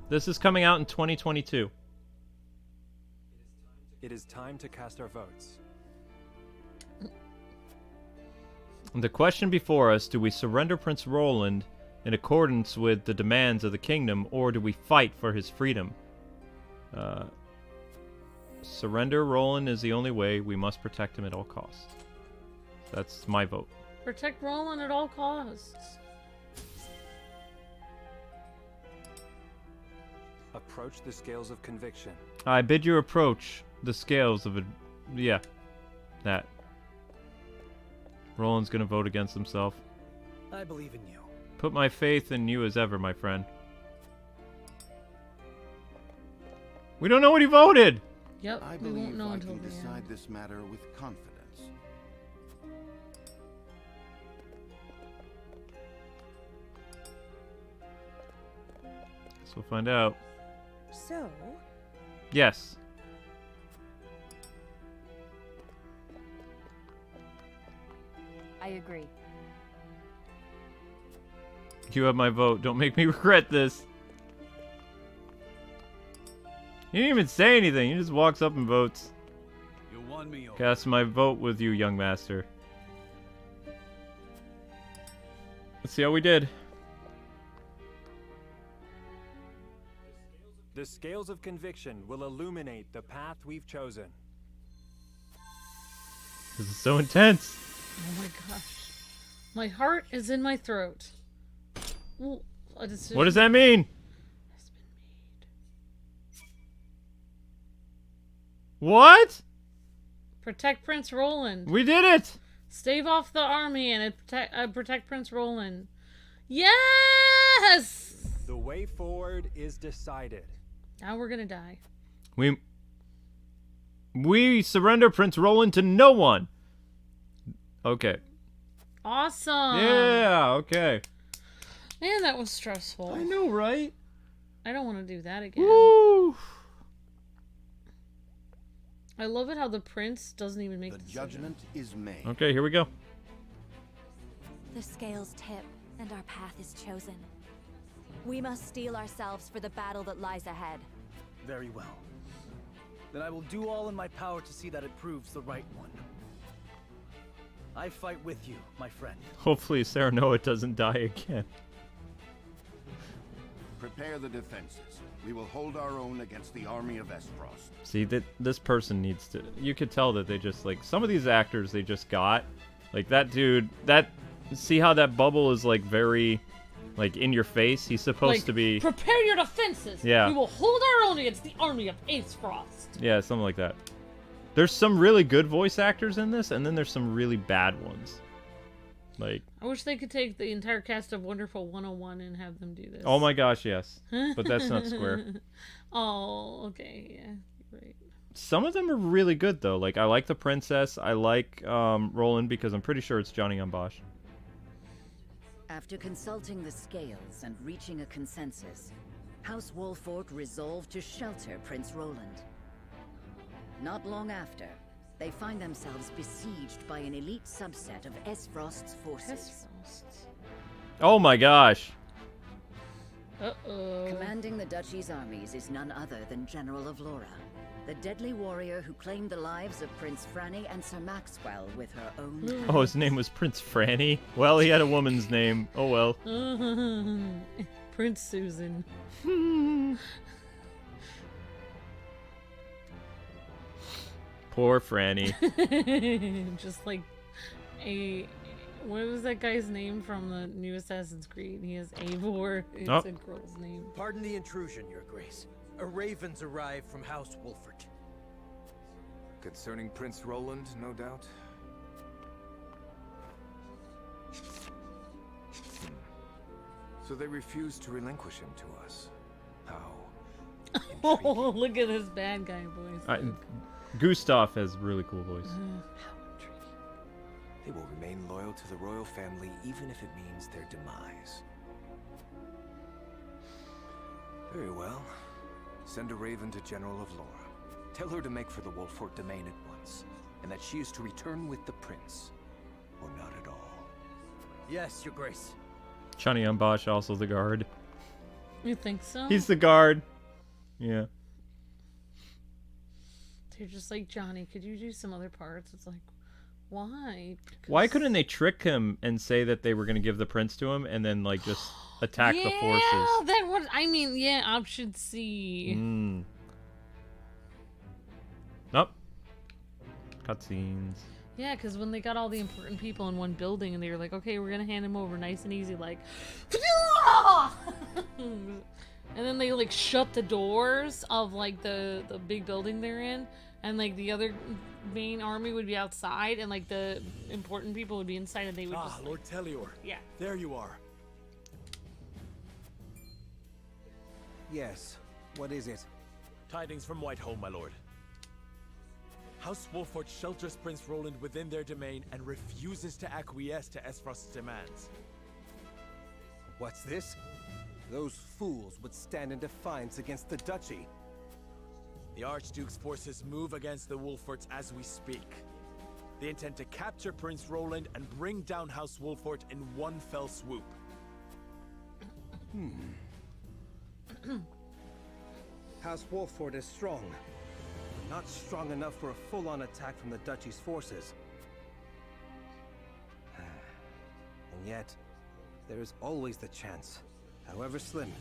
This is coming out in 2022. It is time to cast our votes. The question before us, do we surrender Prince Roland in accordance with the demands of the kingdom, or do we fight for his freedom? Surrender Roland is the only way. We must protect him at all costs. That's my vote. Protect Roland at all costs. Approach the scales of conviction. I bid you approach the scales of it. Yeah. That. Roland's gonna vote against himself. I believe in you. Put my faith in you as ever, my friend. We don't know what he voted! Yep, I we won't believe know I until can the decide end. this matter with confidence. So we'll find out. So? Yes. I agree. You have my vote. Don't make me regret this. He didn't even say anything. He just walks up and votes. You won me over. Cast my vote with you, young master. Let's see how we did. The scales of conviction will illuminate the path we've chosen. This is so intense. Oh my gosh. My heart is in my throat. Ooh, a decision What does that mean? has been made. What? Protect Prince Roland. We did it! Stave off the army and protect Prince Roland. Yes! The way forward is decided. Now we're gonna die. We surrender Prince Roland to no one. Okay. Awesome. Yeah, okay. Man, that was stressful. I know, right? I don't want to do that again. Woo! I love it how the prince doesn't even make The the judgment is made. Okay, here we go. The scales tip, and our path is chosen. We must steel ourselves for the battle that lies ahead. Very well. Then I will do all in my power to see that it proves the right one. I fight with you, my friend. Hopefully Serenoa doesn't die again. Prepare the defenses. We will hold our own against the army of Esfrost. See, that this person needs to... You could tell that they just, like... Some of these actors they just got. Like, that dude... See how that bubble is, like, very... Like, in your face? He's supposed to be... Prepare your defenses! Yeah. We will hold our own against the army of Ace Frost! Yeah, something like that. There's some really good voice actors in this, and then there's some really bad ones. Like, I wish they could take the entire cast of Wonderful 101 and have them do this. oh my gosh, yes. But that's not Square. Oh, okay, yeah, you're right. Some of them are really good, though. Like, I like the princess. I like Roland because I'm pretty sure it's Johnny Ambosh. After consulting the scales and reaching a consensus, House Wolffort resolved to shelter Prince Roland. Not long after, they find themselves besieged by an elite subset of Esfrost's forces. Oh my gosh. Uh-oh. Commanding the Duchy's armies is none other than General of Laura, the deadly warrior who claimed the lives of Prince Franny and Sir Maxwell with her own hands. Oh, his name was Prince Franny? Well, he had a woman's name. Oh well. Prince Susan. Poor Franny. Just like what was that guy's name from the new Assassin's Creed? He has Eivor. It's a girl's name. Pardon the intrusion, Your Grace. A raven's arrived from House Wolffort. Concerning Prince Roland, no doubt. So they refused to relinquish him to us. How? Oh, look at this bad guy voice. Gustav has a really cool voice. They will remain loyal to the royal family even if it means their demise. Very well. Send a raven to General of Laura. Tell her to make for the Wolffort domain at once, and that she is to return with the prince, or not at all. Yes, Your Grace. Johnny Ambosh, also the guard. You think so? He's the guard. Yeah. They're just like, Johnny, could you do some other parts? It's like, why? Why couldn't they trick him and say that they were going to give the prince to him and then, like, just attack the forces? Yeah, that would, I mean, yeah, option C. Nope. Cutscenes. Yeah, because when they got all the important people in one building and they were like, okay, we're going to hand him over nice and easy, like... and then they, like, shut the doors of, like, the big building they're in. And, like, the other main army would be outside, and, like, the important people would be inside, and they would just, like, Lord Telior. Yeah. There you are. Yes. What is it? Tidings from Whitehall, my lord. House Wolffort shelters Prince Roland within their domain and refuses to acquiesce to Esfrost's demands. What's this? Those fools would stand in defiance against the Duchy. The Archduke's forces move against the Wolfforts as we speak. They intend to capture Prince Roland and bring down House Wolffort in one fell swoop. House Wolffort is strong, but not strong enough for a full-on attack from the Duchy's forces. And yet, there is always the chance, however slim,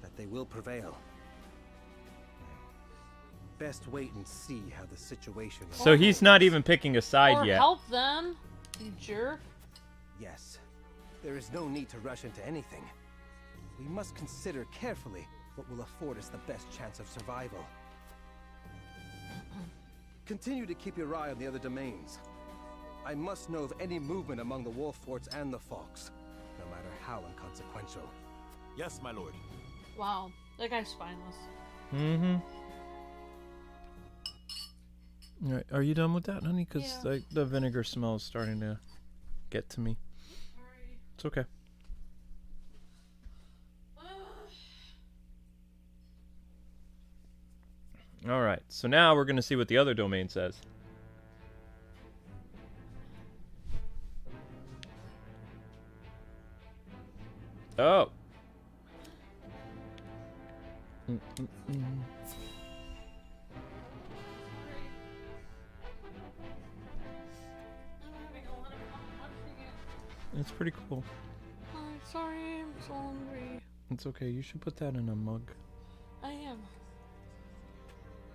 that they will prevail. Best wait and see how the situation is. So he's not even picking a side or yet. help them, you jerk. Yes, there is no need to rush into anything. We must consider carefully what will afford us the best chance of survival. Continue to keep your eye on the other domains. I must know of any movement among the Wolfforts and the Fox, no matter how inconsequential. Yes, my lord. Wow, that guy's spineless. All right, are you done with that, honey? Because the vinegar smell is starting to get to me. It's okay. All right, so now we're going to see what the other domain says. Oh. It's pretty cool. I'm sorry, I'm so hungry. It's okay, you should put that in a mug. I am.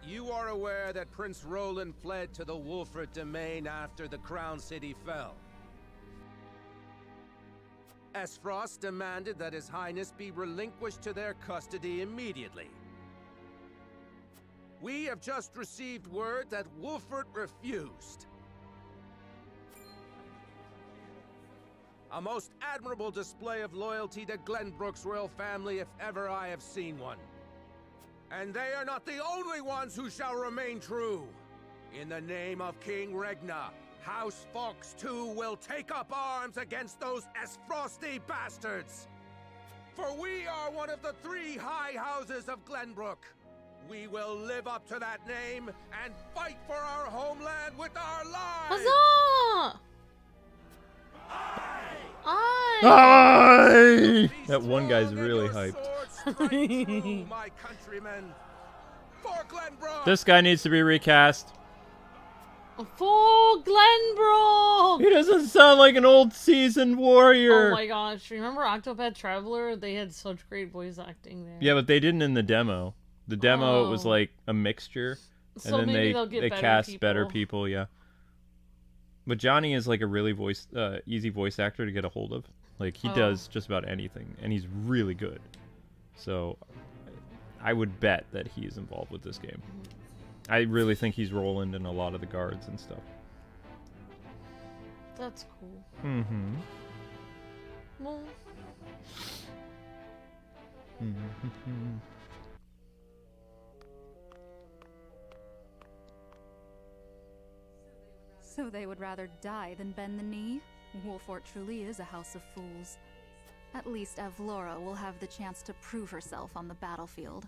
You are aware that Prince Roland fled to the Wolffort domain after the Crown City fell. Esfrost demanded that His Highness be relinquished to their custody immediately. We have just received word that Wolffort refused. A most admirable display of loyalty to Glenbrook's royal family if ever I have seen one. And they are not the only ones who shall remain true. In the name of King Regna, House Wolffort too will take up arms against those Esfrosty bastards. For we are one of the 3 high houses of Glenbrook. We will live up to that name and fight for our homeland with our lives! Huzzah! Aye! That one guy's really hyped. My countrymen, for Glenbrook! This guy needs to be recast. For Glenbrook! He doesn't sound like an old seasoned warrior. Oh my gosh, remember Octopath Traveler? They had such great voice acting there. Yeah, but they didn't in the demo. The demo, it was like a mixture. So and then maybe they'll get they better cast people. better people, yeah. But Johnny is like a really easy voice actor to get a hold of. Like, he does just about anything, and he's really good. So, I would bet that he's involved with this game. I really think he's Roland and a lot of the guards and stuff. That's cool. Mm-hmm. Well. So they would rather die than bend the knee? Wolffort truly is a house of fools. At least Avlora will have the chance to prove herself on the battlefield.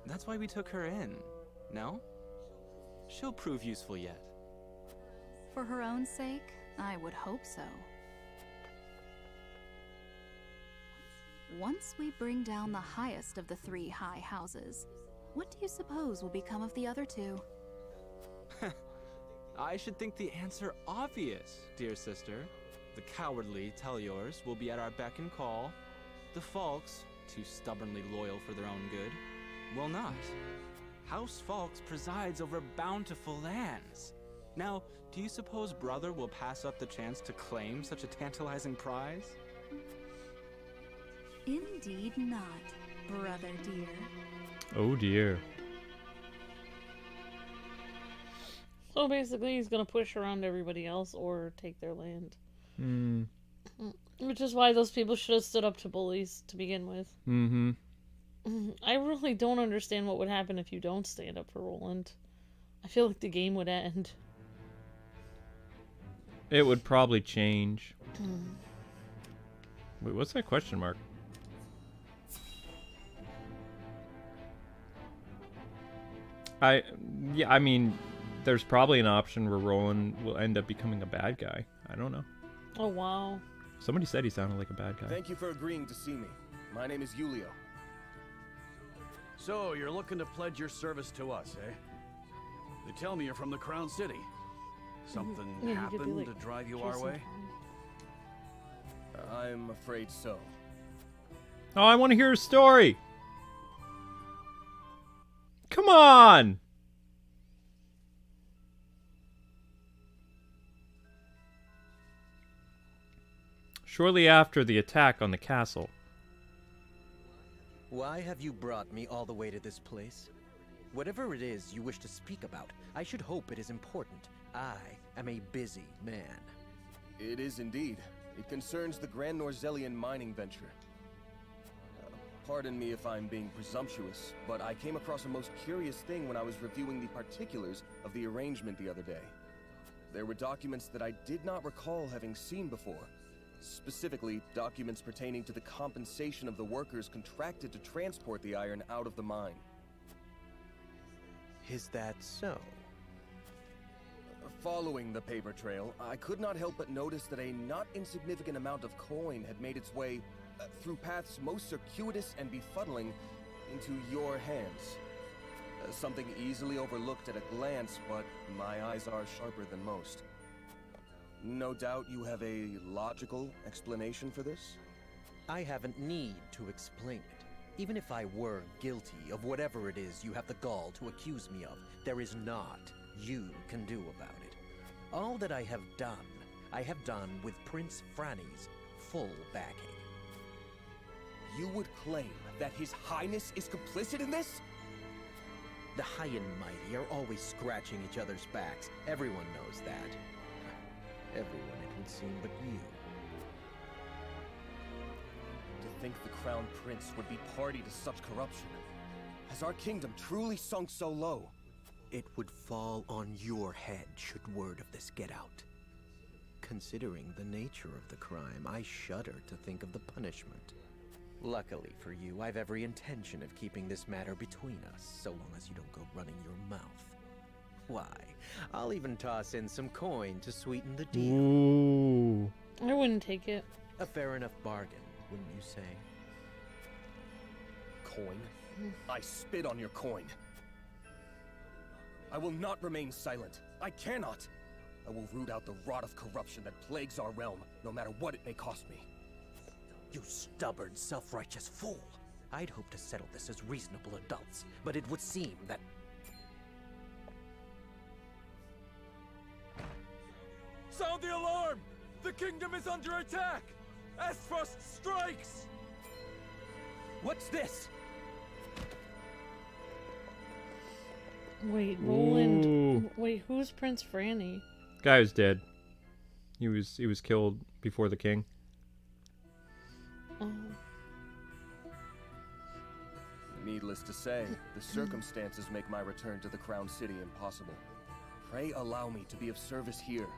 That's why we took her in, no? She'll prove useful yet. For her own sake, I would hope so. Once we bring down the highest of the 3 high houses, what do you suppose will become of the other 2? I should think the answer obvious, dear sister. The cowardly Teliors will be at our beck and call. The Falks, too stubbornly loyal for their own good, will not. House Wolffort presides over bountiful lands. Now, do you suppose brother will pass up the chance to claim such a tantalizing prize? Indeed not, brother dear. Oh dear. So basically, he's gonna push around everybody else or take their land. Hmm. Which is why those people should have stood up to bullies to begin with. Mm-hmm. I really don't understand what would happen if you don't stand up for Roland. I feel like the game would end. It would probably change. Wait, what's that question mark? I mean, there's probably an option where Roland will end up becoming a bad guy. I don't know. Oh, wow. Somebody said he sounded like a bad guy. Thank you for agreeing to see me. My name is Julio. So, you're looking to pledge your service to us, eh? They tell me you're from the Crown City. Something happened to drive you our way? I'm afraid so. Oh, I want to hear a story. Come on. Shortly after the attack on the castle. Why have you brought me all the way to this place? Whatever it is you wish to speak about, I should hope it is important. I am a busy man. It is indeed. It concerns the Grand Norzelian mining venture. Pardon me if I'm being presumptuous, but I came across a most curious thing when I was reviewing the particulars of the arrangement the other day. There were documents that I did not recall having seen before. Specifically, documents pertaining to the compensation of the workers contracted to transport the iron out of the mine. Is that so? Following the paper trail, I could not help but notice that a not insignificant amount of coin had made its way through paths most circuitous and befuddling into your hands. Something easily overlooked at a glance, but my eyes are sharper than most. No doubt you have a logical explanation for this? I haven't need to explain it. Even if I were guilty of whatever it is you have the gall to accuse me of, there is naught you can do about it. All that I have done with Prince Franny's full backing. You would claim that His Highness is complicit in this? The high and mighty are always scratching each other's backs. Everyone knows that. Everyone, it would seem, but you. To think the Crown Prince would be party to such corruption. Has our kingdom truly sunk so low? It would fall on your head should word of this get out. Considering the nature of the crime, I shudder to think of the punishment. Luckily for you, I've every intention of keeping this matter between us, so long as you don't go running your mouth. Why, I'll even toss in some coin to sweeten the deal. Ooh. I wouldn't take it. A fair enough bargain, wouldn't you say? Coin? I spit on your coin. I will not remain silent. I cannot. I will root out the rot of corruption that plagues our realm, no matter what it may cost me. You stubborn, self-righteous fool! I'd hoped to settle this as reasonable adults, but it would seem that... Sound the alarm! The kingdom is under attack! Esfrost strikes! What's this? Wait, Roland. Ooh. Wait, who's Prince Franny? Guy was dead. He was killed before the king. Oh. Needless to say, the circumstances make my return to the Crown City impossible. Pray allow me to be of service here.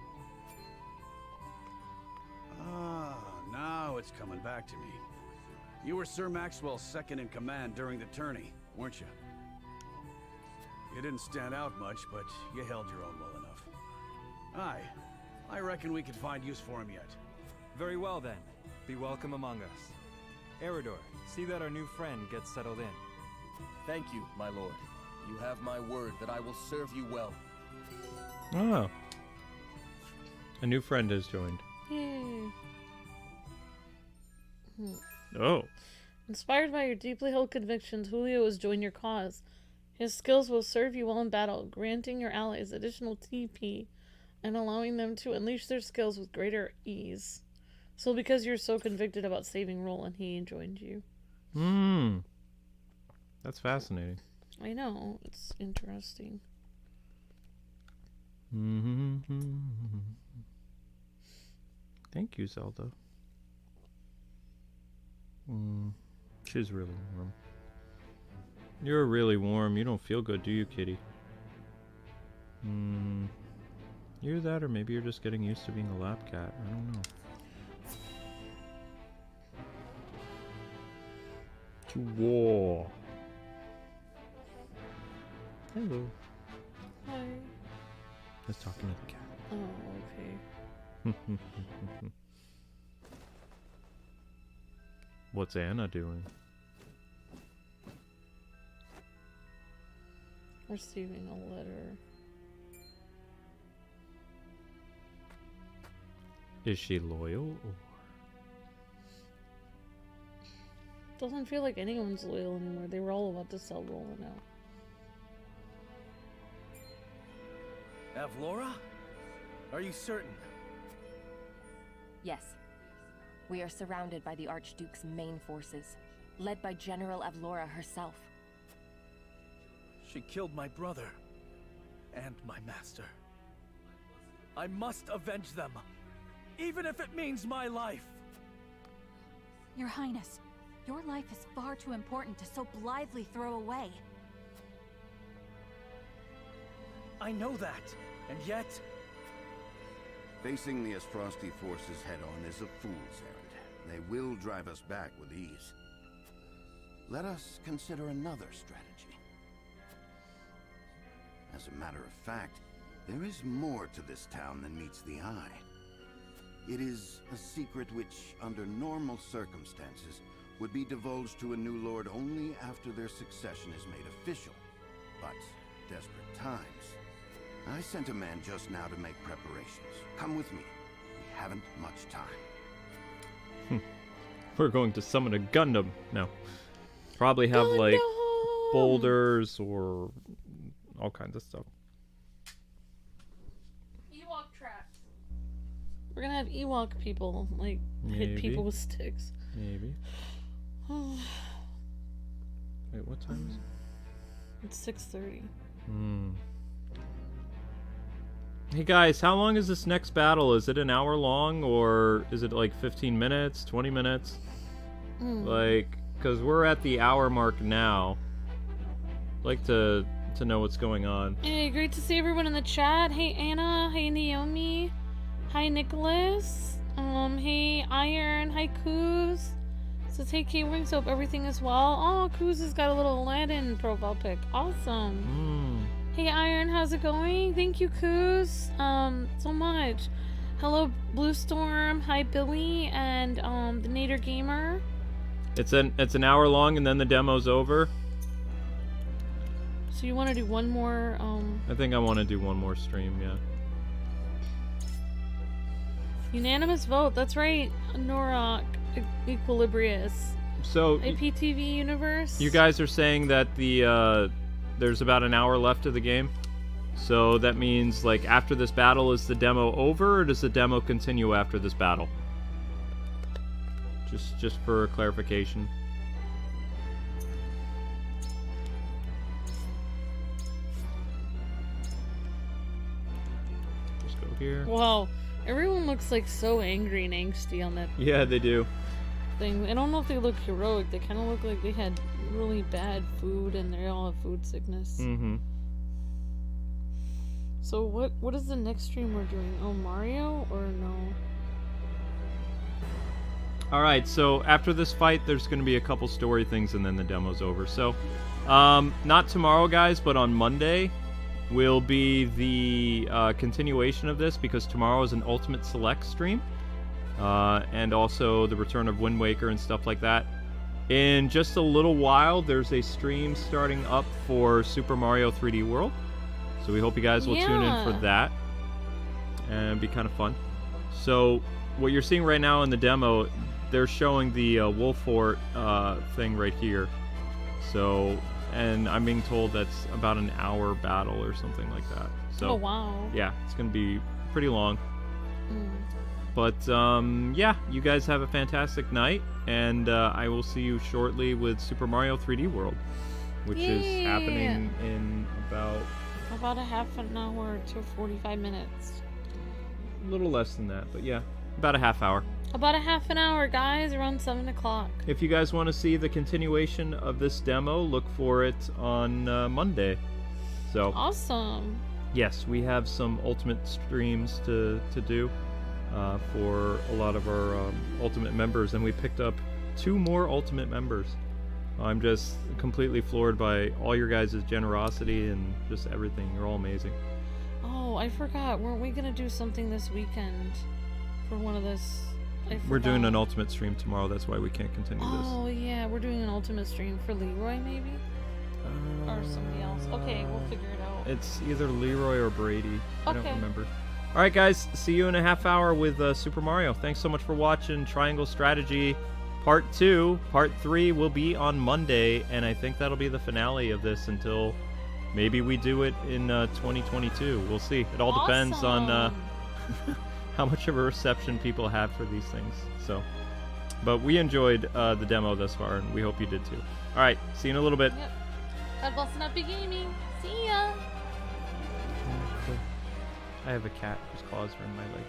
Ah, now it's coming back to me. You were Sir Maxwell's second in command during the tourney, weren't you? You didn't stand out much, but you held your own well enough. Aye, I reckon we could find use for him yet. Very well then. Be welcome among us. Eridor, see that our new friend gets settled in. Thank you, my lord. You have my word that I will serve you well. Oh. A new friend has joined. Yay. Oh. Inspired by your deeply held convictions, Julio has joined your cause. His skills will serve you well in battle, granting your allies additional TP and allowing them to unleash their skills with greater ease. So because you're so convicted about saving Roland, he joined you. That's fascinating. I know. It's interesting. Thank you, Zelda. She's really warm. You're really warm. You don't feel good, do you, kitty? Either that, or maybe you're just getting used to being a lap cat. I don't know. To war. Hello. Hi. I was talking to the cat. Oh, okay. What's Anna doing? Receiving a letter. Is she loyal? Or... Doesn't feel like anyone's loyal anymore. They were all about to sell Roland out. Avlora? Are you certain? Yes. We are surrounded by the Archduke's main forces, led by General Avlora herself. She killed my brother and my master. I must avenge them, even if it means my life. Your Highness, your life is far too important to so blithely throw away. I know that, and yet... Facing the Esfrosti forces head-on is a fool's errand. They will drive us back with ease. Let us consider another strategy. As a matter of fact, there is more to this town than meets the eye. It is a secret which, under normal circumstances, would be divulged to a new lord only after their succession is made official. But, desperate times. I sent a man just now to make preparations. Come with me. We haven't much time. We're going to summon a Gundam. No. Probably have, like, boulders or all kinds of stuff. Ewok traps. We're gonna have Ewok people, like, hit Maybe. people with sticks. Maybe. Wait, what time is it? It's 6:30. Hey guys, how long is this next battle? Is it an hour long, or is it like 15 minutes, 20 minutes? Like, because we're at the hour mark now. I'd like to know what's going on. Hey, great to see everyone in the chat. Hey, Anna. Hey, Naomi. Hi, Nicholas. Hey, Iron. Hi, Kuz. Says, hey, K-Wings. Hope everything is well. Oh, Kuz has got a little Aladdin profile pic. Awesome. Hey, Iron. How's it going? Thank you, Kuz. So much. Hello, Blue Storm. Hi, Billy. And, the Nader Gamer. It's an hour long, and then the demo's over. So you want to do one more, I think I want to do one more stream, yeah. Unanimous vote, that's right. Nora Equilibrius. So IPTV universe. You guys are saying that there's about an hour left of the game. So that means, like, after this battle, is the demo over, or does the demo continue after this battle? Just for clarification. Just go here. Wow, everyone looks like so angry and angsty on that. Yeah, they do. Thing. I don't know if they look heroic. They kind of look like they had really bad food and they all have food sickness. Mm-hmm. So what is the next stream we're doing? Oh, Mario or no? Alright, so after this fight, there's going to be a couple story things and then the demo's over. So, not tomorrow, guys, but on Monday will be the continuation of this, because tomorrow is an Ultimate Select stream. And also the return of Wind Waker and stuff like that. In just a little while, there's a stream starting up for Super Mario 3D World. So we hope you guys will tune in for that. And it'll be kind of fun. So, what you're seeing right now in the demo, they're showing the Wolffort thing right here. So, and I'm being told that's about an hour battle or something like that. So, oh, wow. Yeah, it's going to be pretty long. But, yeah, you guys have a fantastic night, and I will see you shortly with Super Mario 3D World, which is happening in about a half an hour to 45 minutes. A little less than that, but yeah, about a half hour. About a half an hour, guys, around 7 o'clock. If you guys want to see the continuation of this demo, look for it on Monday. So awesome. Yes, we have some Ultimate streams to do for a lot of our Ultimate members, and we picked up 2 more Ultimate members. I'm just completely floored by all your guys' generosity and just everything. You're all amazing. Oh, I forgot. Weren't we going to do something this weekend for one of this? We're doing an Ultimate stream tomorrow. That's why we can't continue this. Oh, yeah. We're doing an Ultimate stream for Leroy, maybe? Or somebody else. Okay, we'll figure it out. It's either Leroy or Brady. I don't Okay. remember. All right, guys. See you in a half hour with Super Mario. Thanks so much for watching Triangle Strategy Part 2. Part 3 will be on Monday, and I think that'll be the finale of this until maybe we do it in 2022. We'll see. It all depends on how much of a reception people have for these things. So, but we enjoyed the demo thus far, and we hope you did too. All right, see you in a little bit. Yep. God bless and happy gaming. See ya. I have a cat whose claws are in my leg.